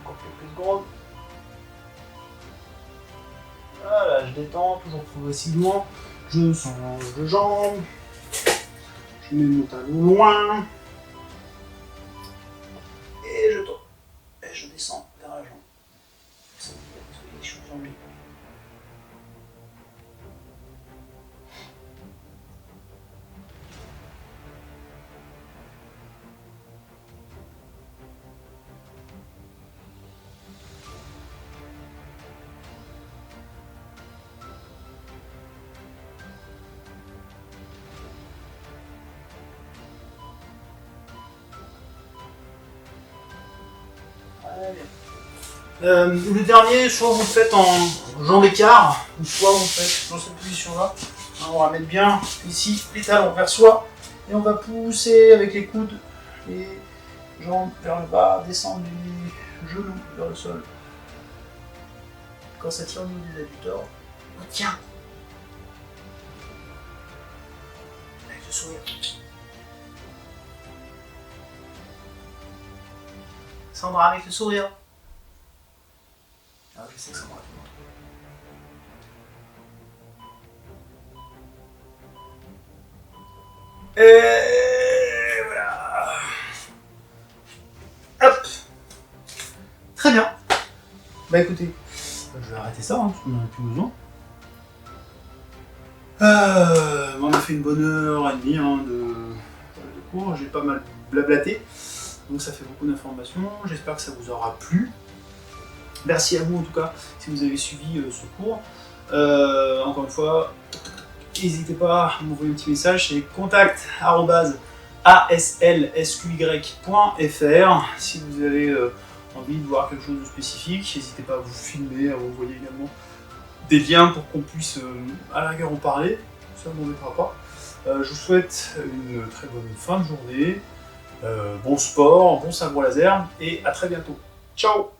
Speaker 1: Encore quelques secondes. Voilà, je détends toujours progressivement. Je change de jambe. Je mets mon talon loin. Et je tourne. Et je descends vers la jambe. Ça me fait des choses en lui. Le dernier, soit vous le faites en jambes écart, ou soit vous le faites dans cette position-là. On va mettre bien ici les talons vers soi, et on va pousser avec les coudes les jambes vers le bas, descendre du genou vers le sol. Quand ça tire au niveau des adducteurs, on tient. Avec le sourire. Sandra avec le sourire. Ah, je sais que Sandra est contente. Et voilà. Hop. Très bien. Bah écoutez, je vais arrêter ça, hein, parce qu'on en a plus besoin. On a fait une bonne heure et demie de cours, j'ai pas mal blablaté, donc ça fait beaucoup d'informations, j'espère que ça vous aura plu. Merci à vous en tout cas si vous avez suivi ce cours. Encore une fois, n'hésitez pas à m'envoyer un petit message, c'est contact@aslsqy.fr si vous avez envie de voir quelque chose de spécifique. N'hésitez pas à vous filmer, à m'envoyer également des liens pour qu'on puisse à la rigueur en parler, ça ne m'embêtera pas. Je vous souhaite une très bonne fin de journée, bon sport, bon sabre laser et à très bientôt. Ciao!